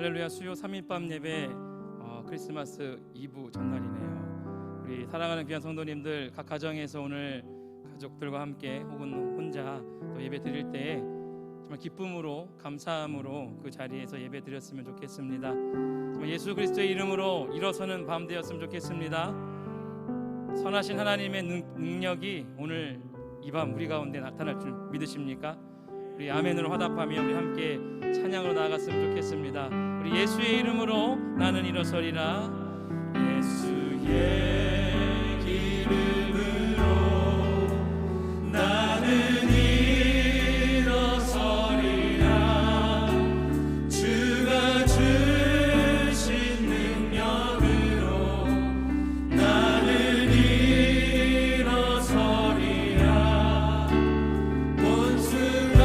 할렐루야. 수요 3일밤 예배 크리스마스 이브 전날이네요. 우리 사랑하는 귀한 성도님들, 각 가정에서 오늘 가족들과 함께 혹은 혼자 또 예배 드릴 때에 정말 기쁨으로 감사함으로 그 자리에서 예배 드렸으면 좋겠습니다. 정말 예수 그리스도의 이름으로 일어서는 밤 되었으면 좋겠습니다. 선하신 하나님의 능력이 오늘 이 밤 우리 가운데 나타날 줄 믿으십니까? 우리 아멘으로 화답하며 우리 함께 찬양으로 나아갔으면 좋겠습니다. 우리 예수의 이름으로 나는 일어서리라. 예수의 이름으로 나는 일어서리라. 주가 주신 능력으로 나는 일어서리라. 원수가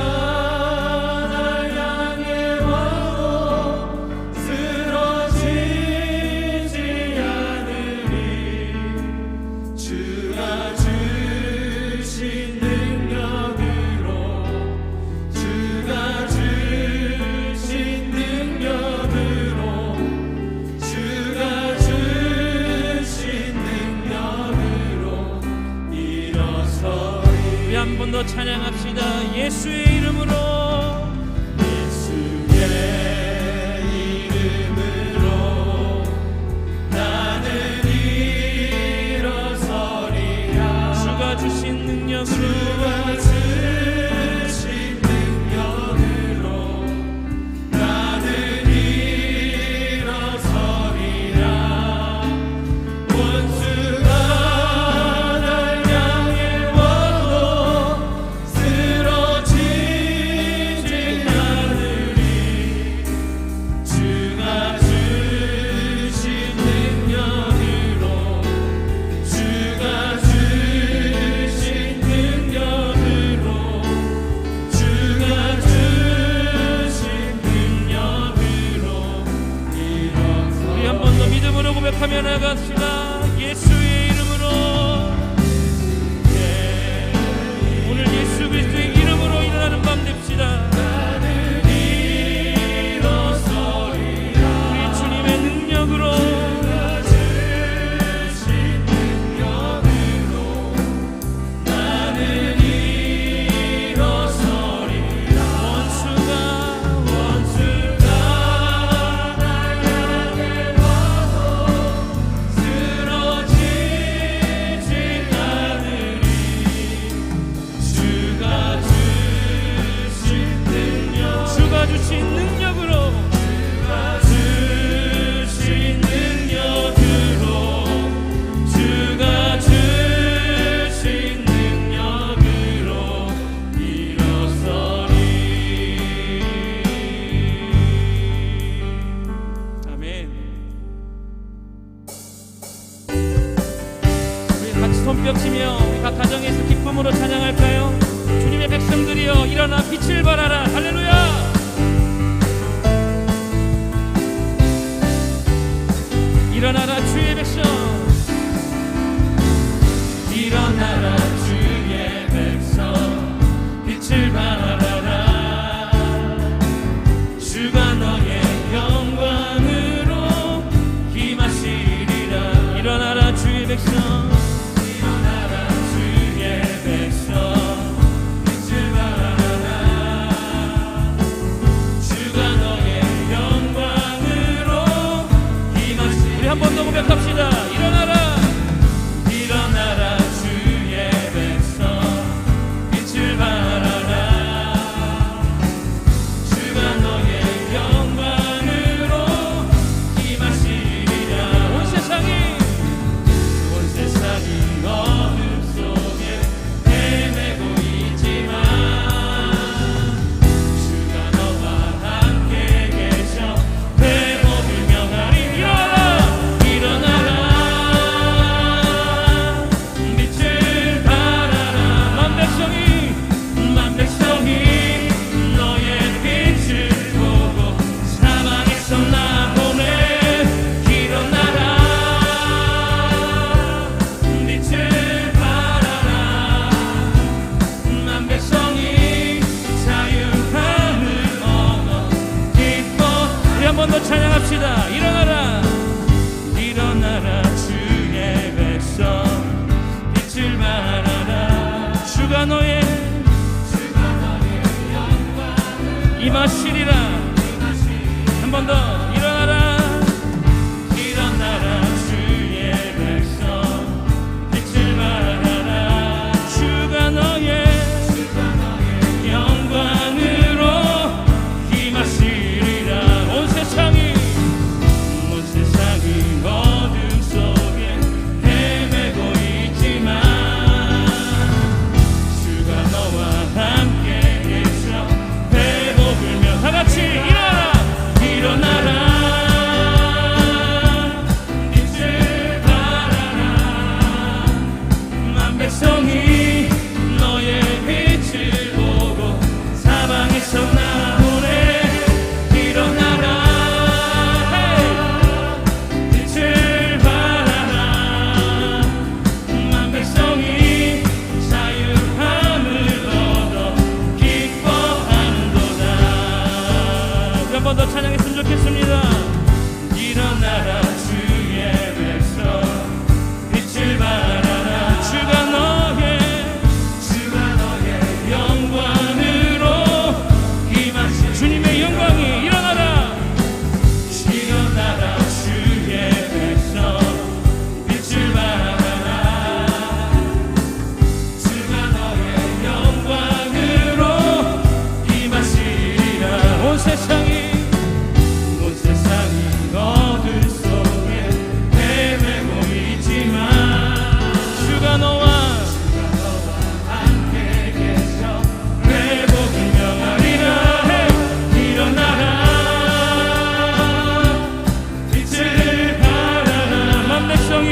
한 번 더 찬양합시다. 예수의 이름으로, 예수의 이름으로 나는 일어서리라. 주가 주신 능력으로, 고백하며 나갑시다. 예수의 이름으로, 오늘 예수 그리스도의 이름으로 일어나는 밤 됩시다. 나는 일어서리라. 우리 주님의 능력으로, 주신 능력으로 나는 일어서리라. 원수가 주신 능력으로, 주신 능력으로, 주가 주신 능력으로 일어서리. 아멘. 우리 같이 손뼉치며 우리 각 가정에서 기쁨으로 찬양할까요? 주님의 백성들이여 일어나 빛을 발하라. 할렐루야. 일어나라 주의 백성, 일어나라 주의 백성, 빛을 발하라. 주가 너의 영광으로 임하시리라. 일어나라 주의 백성, 일어나라 주의 백성, 빛을 발하라. 번 더 찬양합시다. 일어나라 일어나라 주의 백성 빛을 발하라. 주가 너의 영광을 임하시리라. 한 번 더 일어나라 일어나라 주의 백성 빛을 발하라. 주가 너의 영광으로 임하시리라. 온 세상이 어둠 속에 헤매고 있지만 주가 너와 함께 계셔 회복을 다 같이 일어나라 빛을 발하라. 만 백성이 너의 빛을 보고 사방에서 나오네. 일어나라 빛을 발하라. 만 백성이 자유함을 얻어 기뻐하는도다. 한 번 더 찬양했으면 좋겠습니다. 일어나라 주의 백성 빛을 발하라. 주가 너의 영광으로 임하시. 주님의 영광이 일어나라 주의 백성 빛을 발하라. 주가 너의 영광으로 임하시리라. 온 세상이 어둠 속에 헤매고 있지만 주가 너와 함께 계셔 회복을 명하리라. 일어나라 빛을 발하라. 만 백성이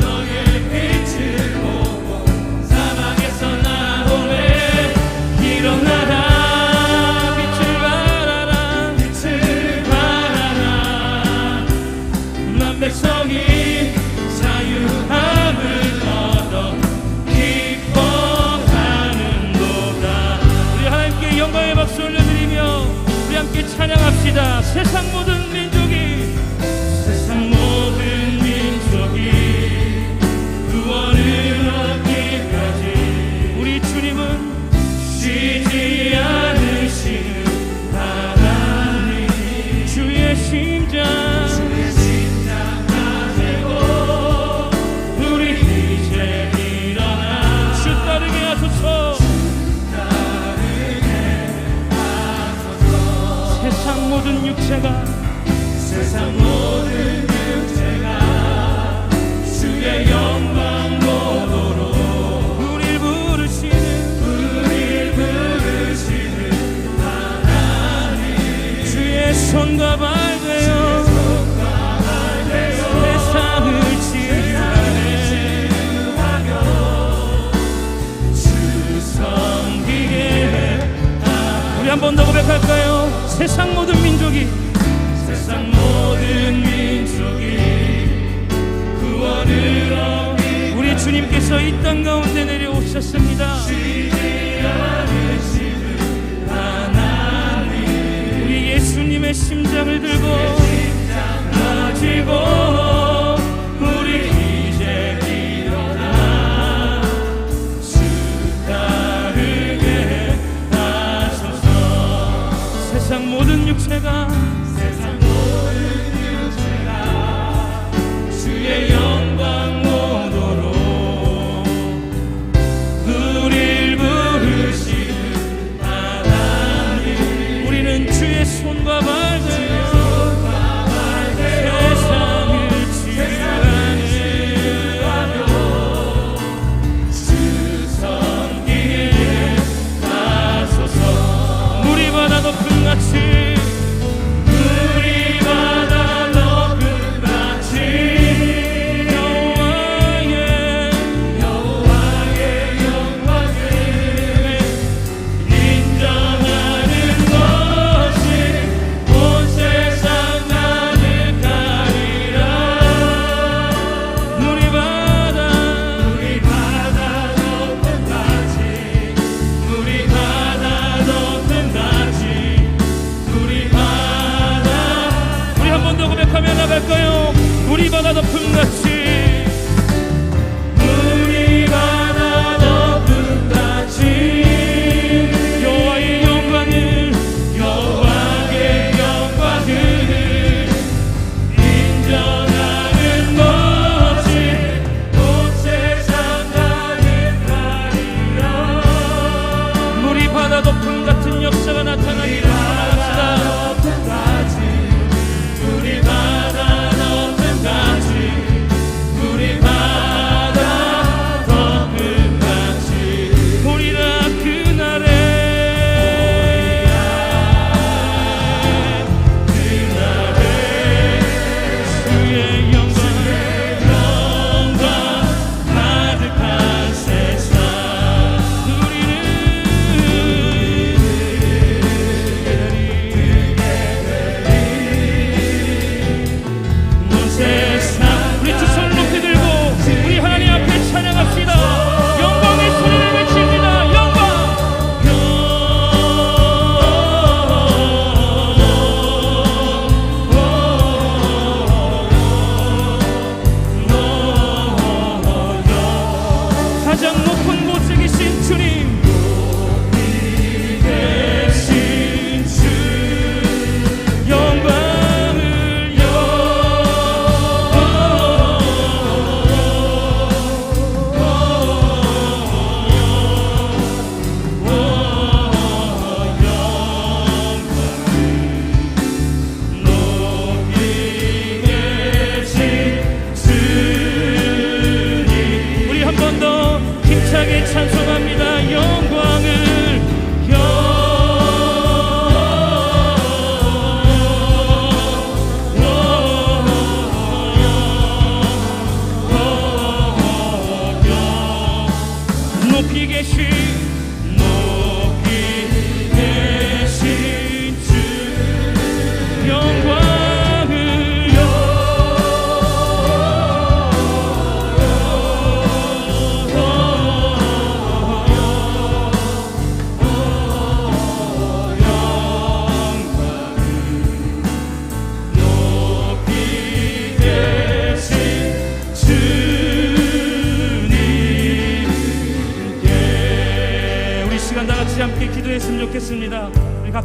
너의 빛을 보고 사방에서 나오네. 일어나라 백성이 자유함을 얻어 기뻐하는도다. 우리 하나님께 영광의 박수 올려드리며 우리 함께 찬양합시다. 세상 모든 민족이 구원을 얻기까지 우리 주님은 쉬지 않으시는 하나님. 주의 심장 세상 모든 육체가 주의 영광 보도록 우릴 부르시는 하나님. 주의 손과 발 되어 세상을 치유하며 주 섬기게. 우리 한 번 더 고백할까요? 세상 모든 민족이 구원을 얻기 우리 주님께서 이 땅 가운데 내려오셨습니다. 쉬지 않으시는 하나님. 우리 예수님의 심장을 들고 가지고 우리 이제 일어나 주 따르게 하소서. 세상 모든 육체가 주의 영광 보도록 우릴 부르시는 하나님. 우리는 주의 손과 발 되어 세상을 치유하며 주 섬기게 하소서. 물이 바다 높음같이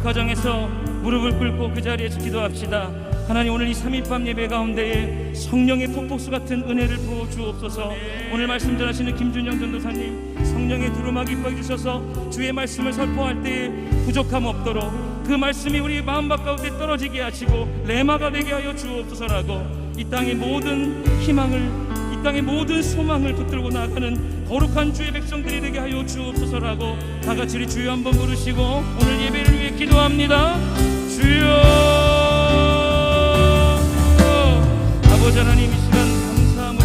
각 가정에서 무릎을 꿇고 그 자리에서 기도합시다. 하나님, 오늘 이 3일밤 예배 가운데에 성령의 폭포수 같은 은혜를 부어 주옵소서. 오늘 말씀 전하시는 김준영 전도사님, 성령의 두루마기 입혀 주셔서 주의 말씀을 선포할 때에 부족함 없도록 그 말씀이 우리 마음밭 가운데 떨어지게 하시고 레마가 되게 하여 주옵소서라고, 이 땅의 모든 희망을, 이 땅의 모든 소망을 붙들고 나가는 거룩한 주의 백성들이 되게 하여 주옵소서라고 다 같이 우리 주여 한번 부르시고 오늘 예배를 위해 기도합니다. 주여. 아버지 하나님, 이 시간 감사함으로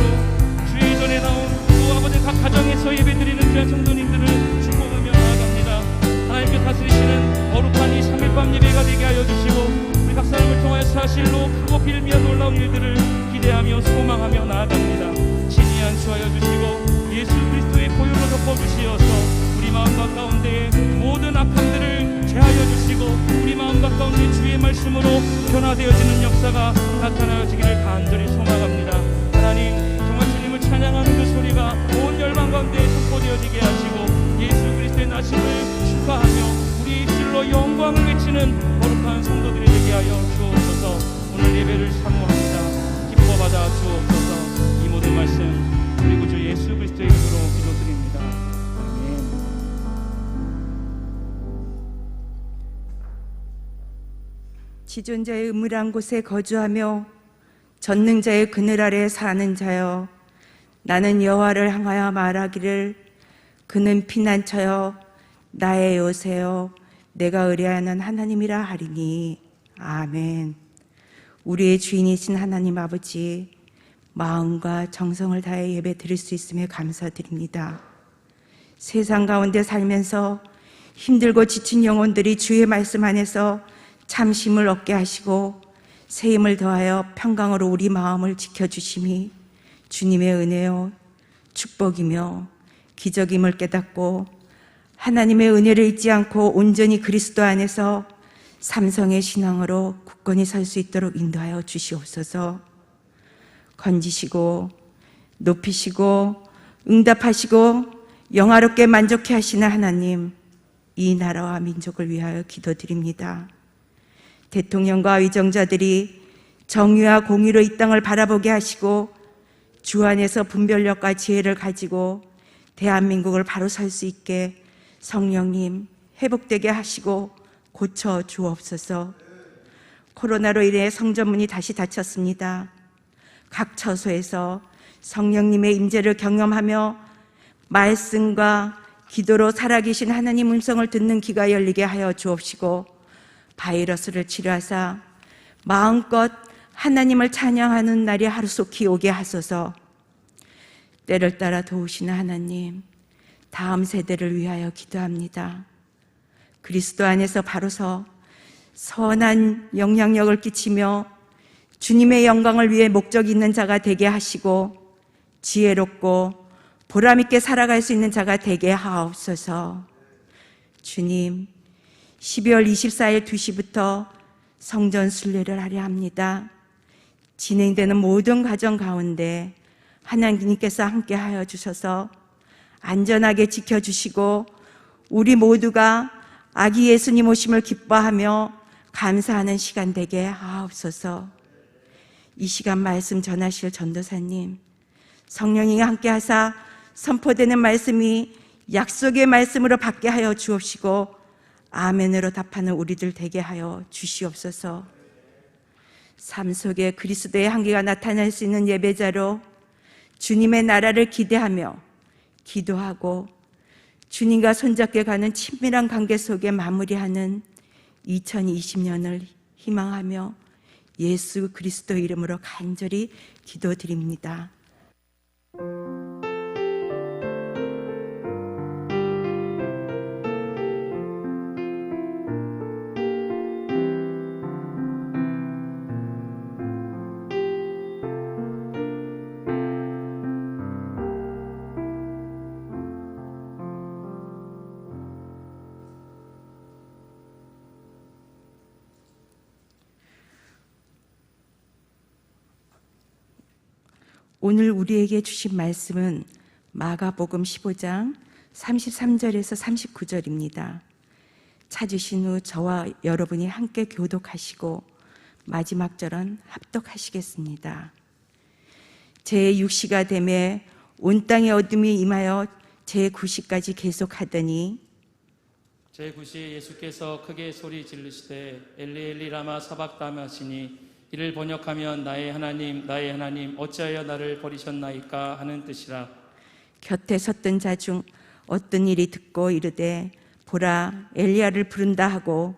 주의 전에 나온 또 아버지 각 가정에서 예배드리는 귀한 성도님들을 축복하며 나아갑니다. 하나님께 다스리시는 거룩한 이 3일밤 예배가 되게 하여 주시고 우리 각 사람을 통하여 사실로 크고 빌미와 놀라운 일들을 기대하며 소망하며 나아갑니다. 친히 안수하여 주시고 예수 그리스도의 보혈로 덮어주시어서 우리 마음밭 가운데에 모든 악함들을 제하여 주시고 우리 마음밭 가운데 주의 말씀으로 변화되어지는 역사가 나타나지기를 간절히 소망합니다. 하나님, 정말 주님을 찬양하는 그 소리가 온 열방 가운데 선포되어지게 하시고 예수 그리스도의 나심을 축하하며 우리 입술로 영광을 외치는 거룩한 성도들이 되게 하여 주옵소서. 오늘 예배를 사모합니다. 기뻐 받아 주옵소서. 이 모든 말씀 우리 구주 예수 그리스도의 이름으로 기도드립니다. 아멘. 지존자의 음울한 곳에 거주하며 전능자의 그늘 아래 사는 자여, 나는 여호와를 향하여 말하기를 그는 피난처여 나의 요새여 내가 의뢰하는 하나님이라 하리니. 아멘. 우리의 주인이신 하나님 아버지, 마음과 정성을 다해 예배 드릴 수 있음에 감사드립니다. 세상 가운데 살면서 힘들고 지친 영혼들이 주의 말씀 안에서 참심을 얻게 하시고 새 힘을 더하여 평강으로 우리 마음을 지켜주심이 주님의 은혜요 축복이며 기적임을 깨닫고 하나님의 은혜를 잊지 않고 온전히 그리스도 안에서 삼성의 신앙으로 굳건히 설 수 있도록 인도하여 주시옵소서. 건지시고 높이시고 응답하시고 영화롭게 만족해 하시는 하나님, 이 나라와 민족을 위하여 기도드립니다. 대통령과 위정자들이 정의와 공의로 이 땅을 바라보게 하시고 주 안에서 분별력과 지혜를 가지고 대한민국을 바로 설 수 있게 성령님 회복되게 하시고 고쳐 주옵소서. 코로나로 인해 성전문이 다시 닫혔습니다. 각 처소에서 성령님의 임재를 경험하며 말씀과 기도로 살아계신 하나님 음성을 듣는 귀가 열리게 하여 주옵시고 바이러스를 치료하사 마음껏 하나님을 찬양하는 날이 하루속히 오게 하소서. 때를 따라 도우시는 하나님, 다음 세대를 위하여 기도합니다. 그리스도 안에서 바로서 선한 영향력을 끼치며 주님의 영광을 위해 목적 있는 자가 되게 하시고 지혜롭고 보람있게 살아갈 수 있는 자가 되게 하옵소서. 주님, 12월 24일 2시부터 성전 순례를 하려 합니다. 진행되는 모든 과정 가운데 하나님께서 함께하여 주셔서 안전하게 지켜주시고 우리 모두가 아기 예수님 오심을 기뻐하며 감사하는 시간 되게 하옵소서. 이 시간 말씀 전하실 전도사님, 성령이 함께하사 선포되는 말씀이 약속의 말씀으로 받게 하여 주옵시고 아멘으로 답하는 우리들 되게 하여 주시옵소서. 삶 속에 그리스도의 향기가 나타날 수 있는 예배자로 주님의 나라를 기대하며 기도하고 주님과 손잡게 가는 친밀한 관계 속에 마무리하는 2020년을 희망하며 예수 그리스도 이름으로 간절히 기도드립니다. 오늘 우리에게 주신 말씀은 마가복음 15장 33절에서 39절입니다. 찾으신 후 저와 여러분이 함께 교독하시고 마지막 절은 합독하시겠습니다. 제6시가 되매 온 땅에 어둠이 임하여 제9시까지 계속하더니 제9시에 예수께서 크게 소리 지르시되 엘리 엘리 라마 사박다마 하시니 이를 번역하면 나의 하나님 어찌하여 나를 버리셨나이까 하는 뜻이라. 곁에 섰던 자 중 어떤 일이 듣고 이르되 보라 엘리야를 부른다 하고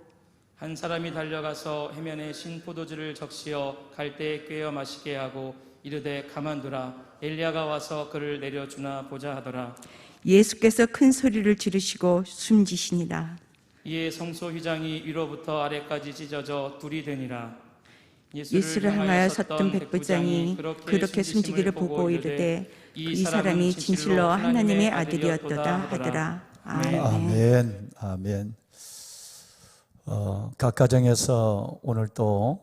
한 사람이 달려가서 해면에 신 포도주를 적시어 갈대에 꿰어 마시게 하고 이르되 가만두라 엘리야가 와서 그를 내려주나 보자 하더라. 예수께서 큰 소리를 지르시고 숨지시니라. 이에 성소 휘장이 위로부터 아래까지 찢어져 둘이 되니라. 예수를 향하여 섰던 백부장이 그렇게 숨지기를 보고 이르되 이 사람이 진실로 하나님의 아들이었도다 하더라. 아멘. 아멘. 아멘. 각 가정에서 오늘 또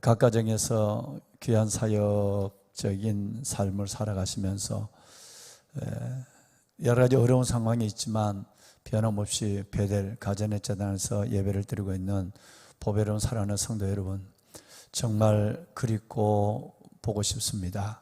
각 가정에서 귀한 사역적인 삶을 살아가시면서 여러 가지 어려운 상황이 있지만 변함없이 베델 가전의 재단에서 예배를 드리고 있는 보배로운 사랑하는 성도 여러분, 정말 그립고 보고 싶습니다.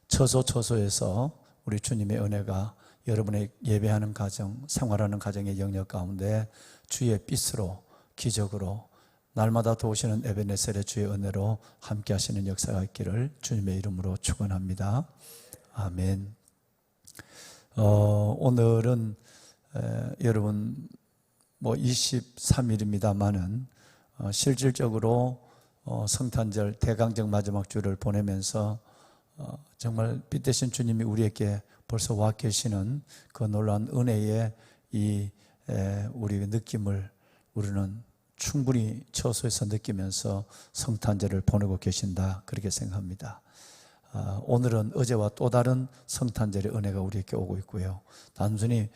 처소처소에서 우리 주님의 은혜가 여러분의 예배하는 가정, 생활하는 가정의 영역 가운데 주의 빛으로 기적으로 날마다 도우시는 에베네셀의 주의 은혜로 함께 하시는 역사가 있기를 주님의 이름으로 축원합니다. 아멘. 오늘은 여러분 23일입니다만은 실질적으로 성탄절 대강정 마지막 주를 보내면서 정말 빛 대신 주님이 우리에게 벌써 와 계시는 그 놀라운 은혜의 이 우리 느낌을 우리는 충분히 처소에서 느끼면서 성탄절을 보내고 계신다, 그렇게 생각합니다. 오늘은 어제와 또 다른 성탄절의 은혜가 우리에게 오고 있고요. 단순히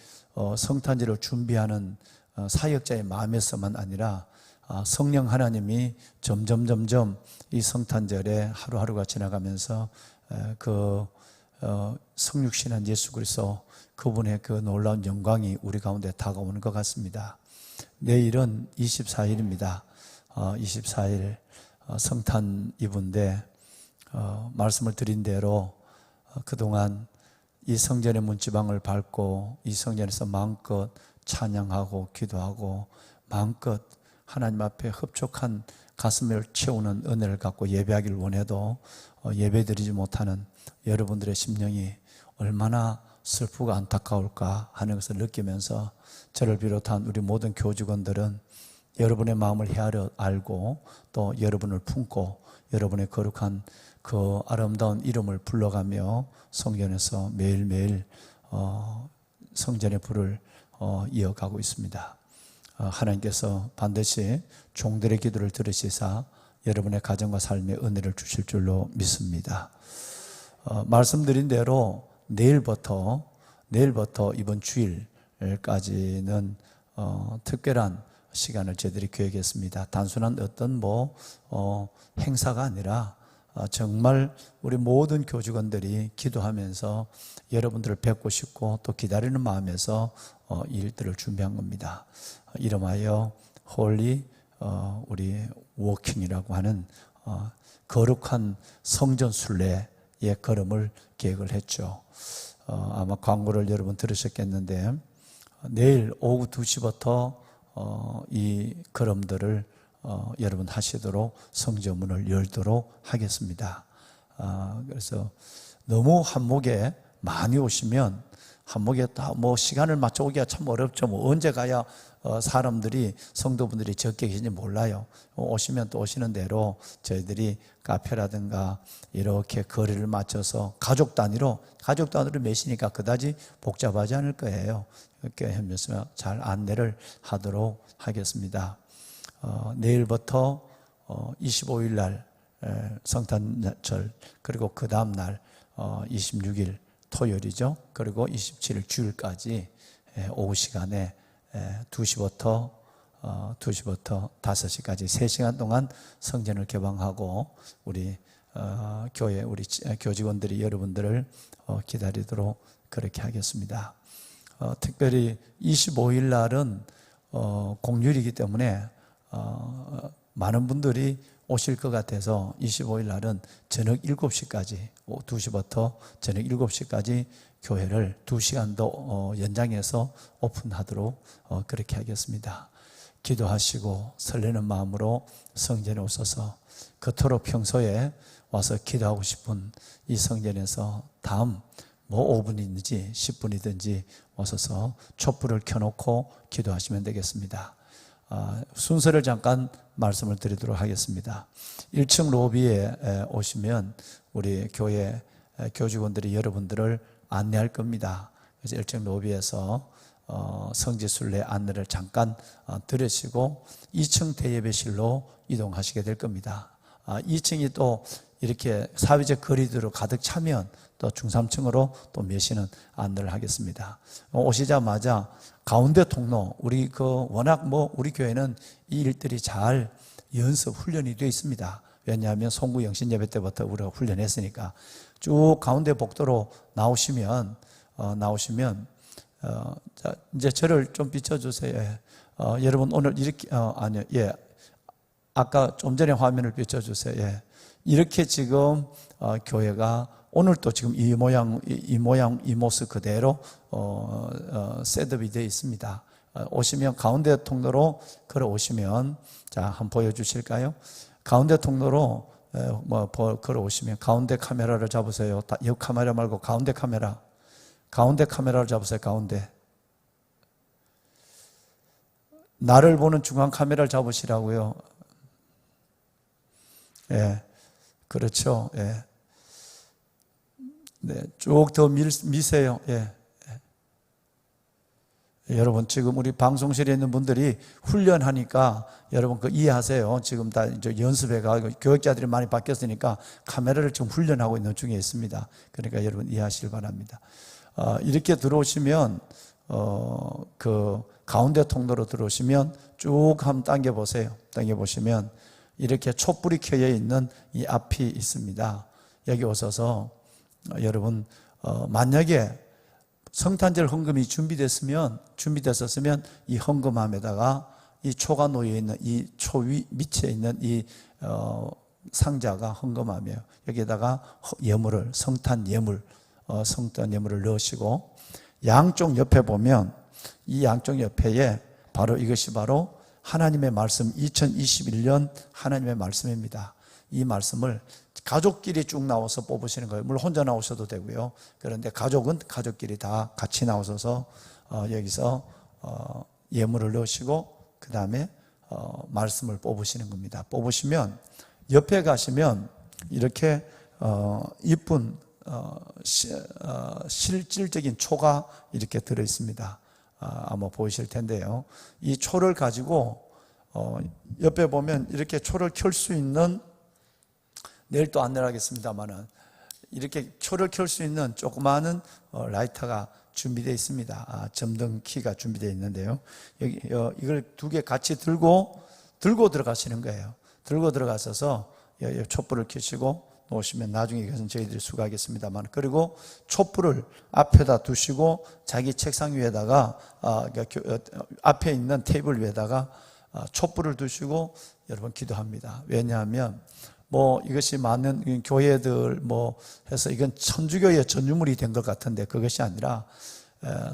성탄절을 준비하는 사역자의 마음에서만 아니라 성령 하나님이 점점 이 성탄절에 하루하루가 지나가면서 그 성육신한 예수 그리스도 그분의 그 놀라운 영광이 우리 가운데 다가오는 것 같습니다. 내일은 24일입니다. 24일 성탄 이브인데 말씀을 드린 대로 그동안 이 성전의 문지방을 밟고 이 성전에서 마음껏 찬양하고 기도하고 마음껏 하나님 앞에 흡족한 가슴을 채우는 은혜를 갖고 예배하기를 원해도 예배드리지 못하는 여러분들의 심령이 얼마나 슬프고 안타까울까 하는 것을 느끼면서 저를 비롯한 우리 모든 교직원들은 여러분의 마음을 헤아려 알고 또 여러분을 품고 여러분의 거룩한 그 아름다운 이름을 불러가며 성전에서 매일매일 성전의 불을 이어가고 있습니다. 하나님께서 반드시 종들의 기도를 들으시사 여러분의 가정과 삶에 은혜를 주실 줄로 믿습니다. 말씀드린 대로 내일부터 이번 주일까지는 특별한 시간을 저희들이 계획했습니다. 단순한 어떤 행사가 아니라 정말 우리 모든 교직원들이 기도하면서 여러분들을 뵙고 싶고 또 기다리는 마음에서 이 일들을 준비한 겁니다. 이름하여 홀리 우리 워킹이라고 하는 거룩한 성전 순례의 걸음을 계획을 했죠. 아마 광고를 여러분 들으셨겠는데 내일 오후 2시부터 이 걸음들을 여러분 하시도록 성전문을 열도록 하겠습니다. 그래서 너무 한목에 많이 오시면 한목에 다 시간을 맞춰 오기가 참 어렵죠. 언제 가야 사람들이 성도분들이 적게 계신지 몰라요. 오시면 또 오시는 대로 저희들이 카페라든가 이렇게 거리를 맞춰서 가족 단위로 몇이니까 그다지 복잡하지 않을 거예요. 이렇게 하면서 잘 안내를 하도록 하겠습니다. 내일부터 25일 날 성탄절, 그리고 그 다음 날 26일 토요일이죠. 그리고 27일 주일까지 오후 시간에 2시부터 5시까지 3시간 동안 성전을 개방하고 우리 교회 우리 교직원들이 여러분들을 기다리도록 그렇게 하겠습니다. 특별히 25일 날은 공휴일이기 때문에 많은 분들이 오실 것 같아서 25일 날은 저녁 7시까지 2시부터 저녁 7시까지 교회를 2시간 더 연장해서 오픈하도록 그렇게 하겠습니다. 기도하시고 설레는 마음으로 성전에 오셔서 그토록 평소에 와서 기도하고 싶은 이 성전에서 다음 5분이든지 10분이든지 오셔서 촛불을 켜놓고 기도하시면 되겠습니다. 순서를 잠깐 말씀을 드리도록 하겠습니다. 1층 로비에 오시면 우리 교회 교직원들이 여러분들을 안내할 겁니다. 그래서 1층 로비에서 성지순례 안내를 잠깐 들으시고 2층 대예배실로 이동하시게 될 겁니다. 2층이 또 이렇게 사회적 거리들로 가득 차면 또 중삼층으로 또 메시는 안내를 하겠습니다. 오시자마자 가운데 통로, 우리 워낙 우리 교회는 이 일들이 잘 연습 훈련이 되어 있습니다. 왜냐하면 송구 영신 예배 때부터 우리가 훈련했으니까 쭉 가운데 복도로 나오시면 자, 이제 저를 좀 비춰주세요. 여러분 오늘 이렇게 아니요, 예, 아까 좀 전에 화면을 비춰주세요. 예. 이렇게 지금 교회가 오늘 또 지금 이 모습 그대로 셋업이 되어 있습니다. 오시면 가운데 통로로 걸어오시면, 자, 한번 보여주실까요? 가운데 통로로 걸어오시면 가운데 카메라를 잡으세요. 옆 카메라 말고 가운데 카메라를 잡으세요. 가운데. 나를 보는 중앙 카메라를 잡으시라고요. 예, 그렇죠. 예. 네, 쭉 더 미세요. 예. 여러분, 지금 우리 방송실에 있는 분들이 훈련하니까 여러분 이해하세요. 지금 다 이제 연습해가지고 교육자들이 많이 바뀌었으니까 카메라를 지금 훈련하고 있는 중에 있습니다. 그러니까 여러분 이해하시길 바랍니다. 이렇게 들어오시면, 그 가운데 통로로 들어오시면 쭉 한번 당겨보세요. 당겨보시면 이렇게 촛불이 켜져 있는 이 앞이 있습니다. 여기 오셔서 여러분, 만약에 성탄절 헌금이 준비됐었으면 이 헌금함에다가 이 초가 놓여 있는 이 초 밑에 있는 이 상자가 헌금함이에요. 여기에다가 예물을 성탄 예물을 넣으시고, 양쪽 옆에 보면 이 양쪽 옆에 바로 이것이 바로 하나님의 말씀, 2021년 하나님의 말씀입니다. 이 말씀을 가족끼리 쭉 나와서 뽑으시는 거예요. 물론 혼자 나오셔도 되고요. 그런데 가족은 가족끼리 다 같이 나오셔서 여기서 예물을 넣으시고 그 다음에 말씀을 뽑으시는 겁니다. 뽑으시면 옆에 가시면 이렇게 이쁜 실질적인 초가 이렇게 들어 있습니다. 아마 보이실 텐데요. 이 초를 가지고 옆에 보면 이렇게 초를 켤 수 있는, 내일 또 안내를 하겠습니다만은 이렇게 초를 켤 수 있는 조그마한 라이터가 준비되어 있습니다. 점등 키가 준비되어 있는데요. 여기 이걸 두 개 같이 들고 들어가시는 거예요. 들고 들어가셔서 촛불을 켜시고 놓으시면 나중에 이것은 저희들이 수고하겠습니다만, 그리고 촛불을 앞에다 두시고 자기 책상 위에다가 앞에 있는 테이블 위에다가 촛불을 두시고 여러분 기도합니다. 왜냐하면 이것이 많은 교회들 해서 이건 천주교의 전유물이 된 것 같은데 그것이 아니라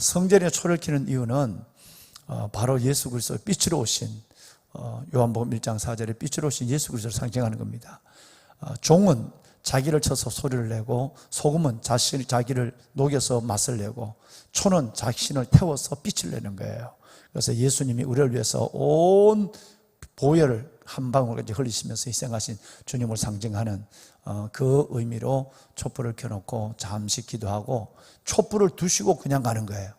성전에 초를 켜는 이유는 바로 예수 그리스도의 빛으로 오신 요한복음 1장 4절에 빛으로 오신 예수 그리스도를 상징하는 겁니다. 종은 자기를 쳐서 소리를 내고, 소금은 자기를 녹여서 맛을 내고, 초는 자신을 태워서 빛을 내는 거예요. 그래서 예수님이 우리를 위해서 온 보혈을 한 방울까지 흘리시면서 희생하신 주님을 상징하는 그 의미로 촛불을 켜놓고 잠시 기도하고 촛불을 두시고 그냥 가는 거예요.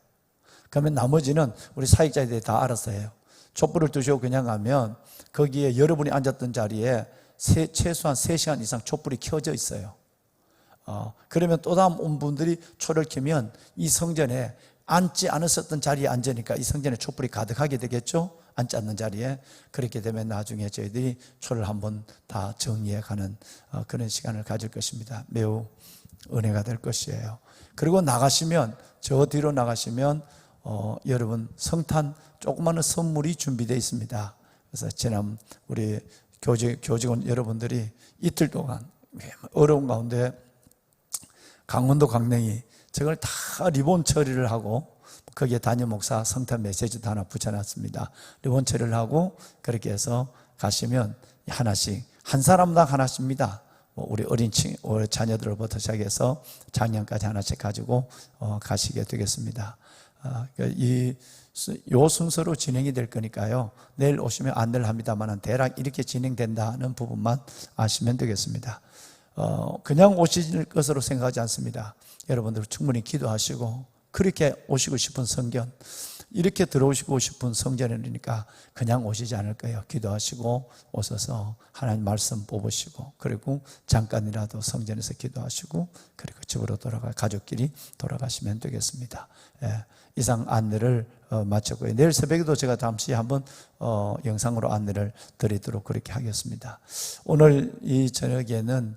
그러면 나머지는 우리 사역자들이 다 알아서 해요. 촛불을 두시고 그냥 가면 거기에 여러분이 앉았던 자리에 최소한 3시간 이상 촛불이 켜져 있어요. 그러면 또 다음 온 분들이 초를 켜면 이 성전에 앉지 않았었던 자리에 앉으니까 이 성전에 촛불이 가득하게 되겠죠? 앉지 않는 자리에. 그렇게 되면 나중에 저희들이 초를 한번 다 정리해 가는 그런 시간을 가질 것입니다. 매우 은혜가 될 것이에요. 그리고 나가시면, 저 뒤로 나가시면 여러분 성탄 조그마한 선물이 준비되어 있습니다. 그래서 지난 우리 교직원 여러분들이 이틀 동안 어려운 가운데 강원도 강릉이 저걸 다 리본 처리를 하고, 거기에 담임 목사 성탄 메시지도 하나 붙여놨습니다. 리본 처리를 하고 그렇게 해서 가시면 하나씩, 한 사람당 하나씩입니다. 우리 어린 자녀들부터 시작해서 장년까지 하나씩 가지고 가시게 되겠습니다. 요 순서로 진행이 될 거니까요. 내일 오시면 안내를 합니다만 대략 이렇게 진행된다는 부분만 아시면 되겠습니다. 그냥 오실 것으로 생각하지 않습니다. 여러분들 충분히 기도하시고, 그렇게 오시고 싶은 성전, 이렇게 들어오시고 싶은 성전이니까 그냥 오시지 않을 거예요. 기도하시고 오셔서 하나님 말씀 뽑으시고, 그리고 잠깐이라도 성전에서 기도하시고, 그리고 집으로 가족끼리 돌아가시면 되겠습니다. 이상 안내를 마쳤고요. 내일 새벽에도 제가 잠시 한번 영상으로 안내를 드리도록 그렇게 하겠습니다. 오늘 이 저녁에는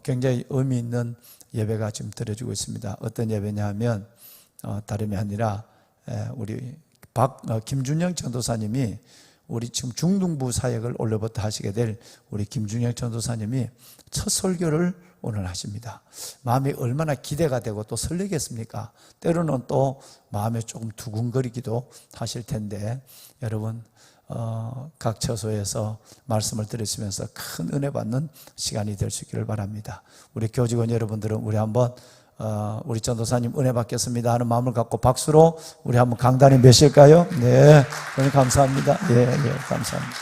굉장히 의미 있는 예배가 지금 드려지고 있습니다. 어떤 예배냐 하면 다름이 아니라 우리 김준영 전도사님이, 우리 지금 중등부 사역을 올해부터 하시게 될 우리 김준영 전도사님이 첫 설교를 오늘 하십니다. 마음이 얼마나 기대가 되고 또 설레겠습니까? 때로는 또 마음에 조금 두근거리기도 하실 텐데, 여러분 각 처소에서 말씀을 들으시면서 큰 은혜 받는 시간이 될 수 있기를 바랍니다. 우리 교직원 여러분들은 우리 한번 우리 전도사님 은혜 받겠습니다 하는 마음을 갖고 박수로 우리 한번 강단에 메실까요? 네, 오늘 감사합니다. 예, 감사합니다.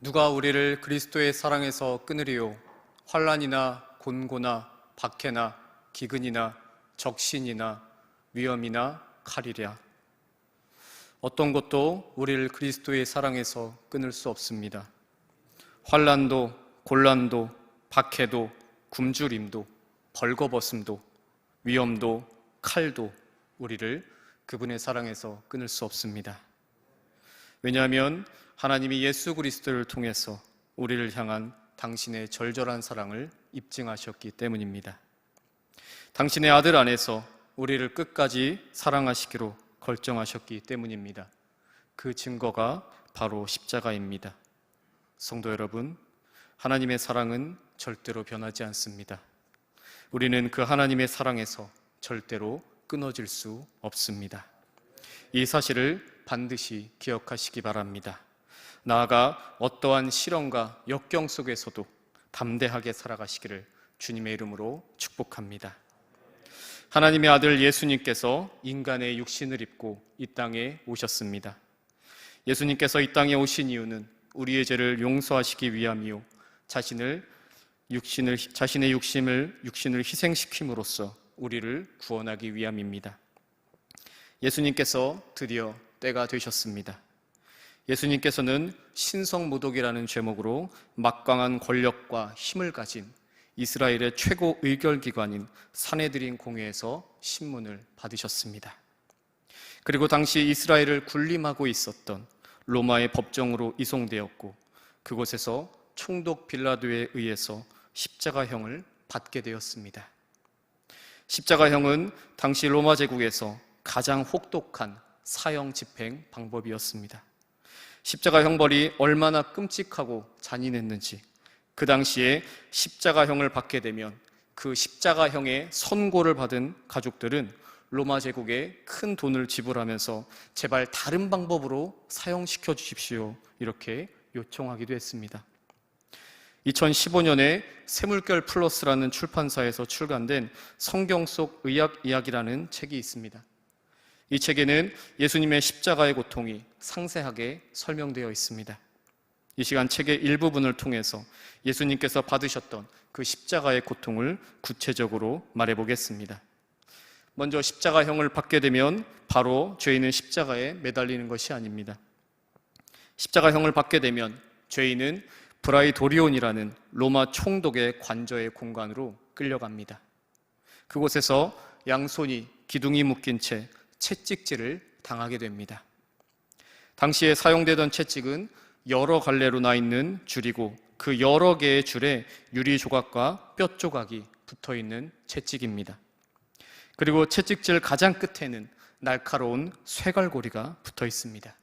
누가 우리를 그리스도의 사랑에서 끊으리요? 환난이나 곤고나 박해나 기근이나 적신이나 위험이나 칼이랴. 어떤 것도 우리를 그리스도의 사랑에서 끊을 수 없습니다. 환난도 곤란도 박해도 굶주림도 벌거벗음도 위험도 칼도 우리를 그분의 사랑에서 끊을 수 없습니다. 왜냐하면 하나님이 예수 그리스도를 통해서 우리를 향한 당신의 절절한 사랑을 입증하셨기 때문입니다. 당신의 아들 안에서 우리를 끝까지 사랑하시기로 결정하셨기 때문입니다. 그 증거가 바로 십자가입니다. 성도 여러분, 하나님의 사랑은 절대로 변하지 않습니다. 우리는 그 하나님의 사랑에서 절대로 끊어질 수 없습니다. 이 사실을 반드시 기억하시기 바랍니다. 나아가 어떠한 시련과 역경 속에서도 담대하게 살아가시기를 주님의 이름으로 축복합니다. 하나님의 아들 예수님께서 인간의 육신을 입고 이 땅에 오셨습니다. 예수님께서 이 땅에 오신 이유는 우리의 죄를 용서하시기 위함이요, 자신의 육신을 희생시킴으로써 우리를 구원하기 위함입니다. 예수님께서 드디어 때가 되셨습니다. 예수님께서는 신성모독이라는 제목으로 막강한 권력과 힘을 가진 이스라엘의 최고 의결기관인 산헤드린 공회에서 신문을 받으셨습니다. 그리고 당시 이스라엘을 군림하고 있었던 로마의 법정으로 이송되었고, 그곳에서 총독 빌라도에 의해서 십자가형을 받게 되었습니다. 십자가형은 당시 로마 제국에서 가장 혹독한 사형 집행 방법이었습니다. 십자가 형벌이 얼마나 끔찍하고 잔인했는지, 그 당시에 십자가형을 받게 되면 그 십자가형의 선고를 받은 가족들은 로마 제국에 큰 돈을 지불하면서 제발 다른 방법으로 사형시켜 주십시오, 이렇게 요청하기도 했습니다. 2015년에 세물결 플러스라는 출판사에서 출간된 성경 속 의학 이야기라는 책이 있습니다. 이 책에는 예수님의 십자가의 고통이 상세하게 설명되어 있습니다. 이 시간 책의 일부분을 통해서 예수님께서 받으셨던 그 십자가의 고통을 구체적으로 말해보겠습니다. 먼저 십자가형을 받게 되면 바로 죄인은 십자가에 매달리는 것이 아닙니다. 십자가형을 받게 되면 죄인은 브라이도리온이라는 로마 총독의 관저의 공간으로 끌려갑니다. 그곳에서 양손이 기둥이 묶인 채 채찍질을 당하게 됩니다. 당시에 사용되던 채찍은 여러 갈래로 나 있는 줄이고 그 여러 개의 줄에 유리 조각과 뼈 조각이 붙어 있는 채찍입니다. 그리고 채찍질 가장 끝에는 날카로운 쇠갈고리가 붙어 있습니다.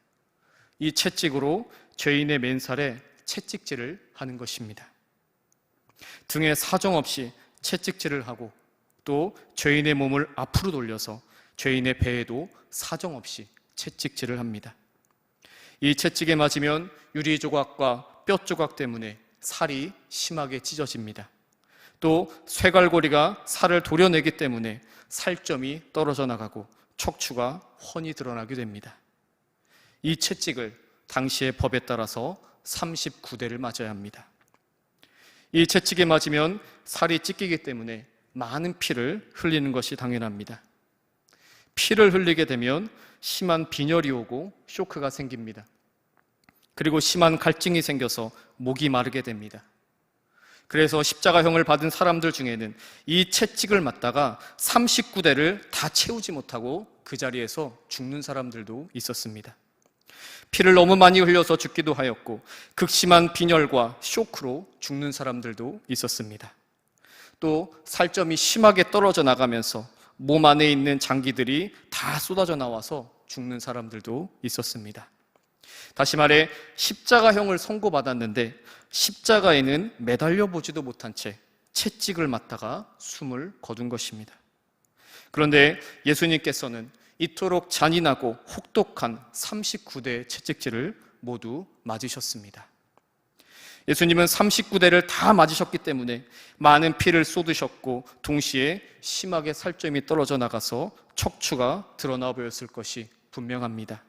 이 채찍으로 죄인의 맨살에 채찍질을 하는 것입니다. 등에 사정없이 채찍질을 하고 또 죄인의 몸을 앞으로 돌려서 죄인의 배에도 사정없이 채찍질을 합니다. 이 채찍에 맞으면 유리 조각과 뼈 조각 때문에 살이 심하게 찢어집니다. 또 쇠갈고리가 살을 도려내기 때문에 살점이 떨어져 나가고 척추가 훤히 드러나게 됩니다. 이 채찍을 당시의 법에 따라서 39대를 맞아야 합니다. 이 채찍에 맞으면 살이 찢기기 때문에 많은 피를 흘리는 것이 당연합니다. 피를 흘리게 되면 심한 빈혈이 오고 쇼크가 생깁니다. 그리고 심한 갈증이 생겨서 목이 마르게 됩니다. 그래서 십자가형을 받은 사람들 중에는 이 채찍을 맞다가 39대를 다 채우지 못하고 그 자리에서 죽는 사람들도 있었습니다. 피를 너무 많이 흘려서 죽기도 하였고 극심한 빈혈과 쇼크로 죽는 사람들도 있었습니다. 또 살점이 심하게 떨어져 나가면서 몸 안에 있는 장기들이 다 쏟아져 나와서 죽는 사람들도 있었습니다. 다시 말해 십자가형을 선고받았는데 십자가에는 매달려 보지도 못한 채 채찍을 맞다가 숨을 거둔 것입니다. 그런데 예수님께서는 이토록 잔인하고 혹독한 39대의 채찍질을 모두 맞으셨습니다. 예수님은 39대를 다 맞으셨기 때문에 많은 피를 쏟으셨고 동시에 심하게 살점이 떨어져 나가서 척추가 드러나 보였을 것이 분명합니다.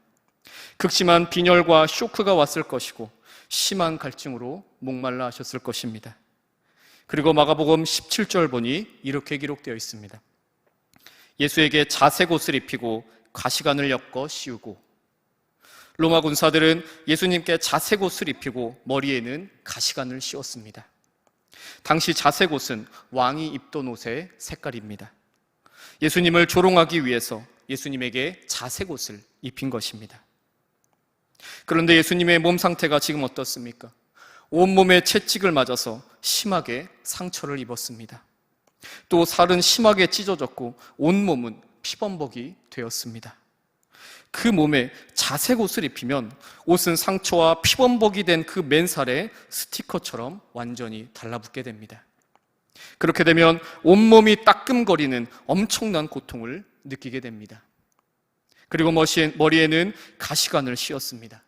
극심한 빈혈과 쇼크가 왔을 것이고 심한 갈증으로 목말라 하셨을 것입니다. 그리고 마가복음 17절 보니 이렇게 기록되어 있습니다. 예수에게 자색 옷을 입히고 가시관을 엮어 씌우고. 로마 군사들은 예수님께 자색 옷을 입히고 머리에는 가시관을 씌웠습니다. 당시 자색 옷은 왕이 입던 옷의 색깔입니다. 예수님을 조롱하기 위해서 예수님에게 자색 옷을 입힌 것입니다. 그런데 예수님의 몸 상태가 지금 어떻습니까? 온몸에 채찍을 맞아서 심하게 상처를 입었습니다. 또 살은 심하게 찢어졌고 온몸은 피범벅이 되었습니다. 그 몸에 자색 옷을 입히면 옷은 상처와 피범벅이 된 그 맨살에 스티커처럼 완전히 달라붙게 됩니다. 그렇게 되면 온몸이 따끔거리는 엄청난 고통을 느끼게 됩니다. 그리고 머리에는 가시관을 씌웠습니다.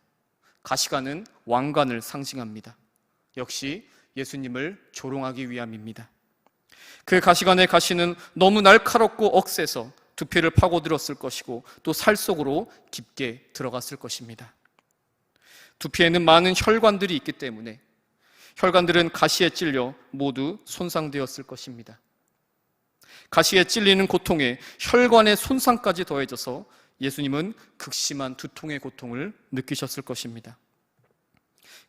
가시관은 왕관을 상징합니다. 역시 예수님을 조롱하기 위함입니다. 그 가시관의 가시는 너무 날카롭고 억세서 두피를 파고들었을 것이고 또 살 속으로 깊게 들어갔을 것입니다. 두피에는 많은 혈관들이 있기 때문에 혈관들은 가시에 찔려 모두 손상되었을 것입니다. 가시에 찔리는 고통에 혈관의 손상까지 더해져서 예수님은 극심한 두통의 고통을 느끼셨을 것입니다.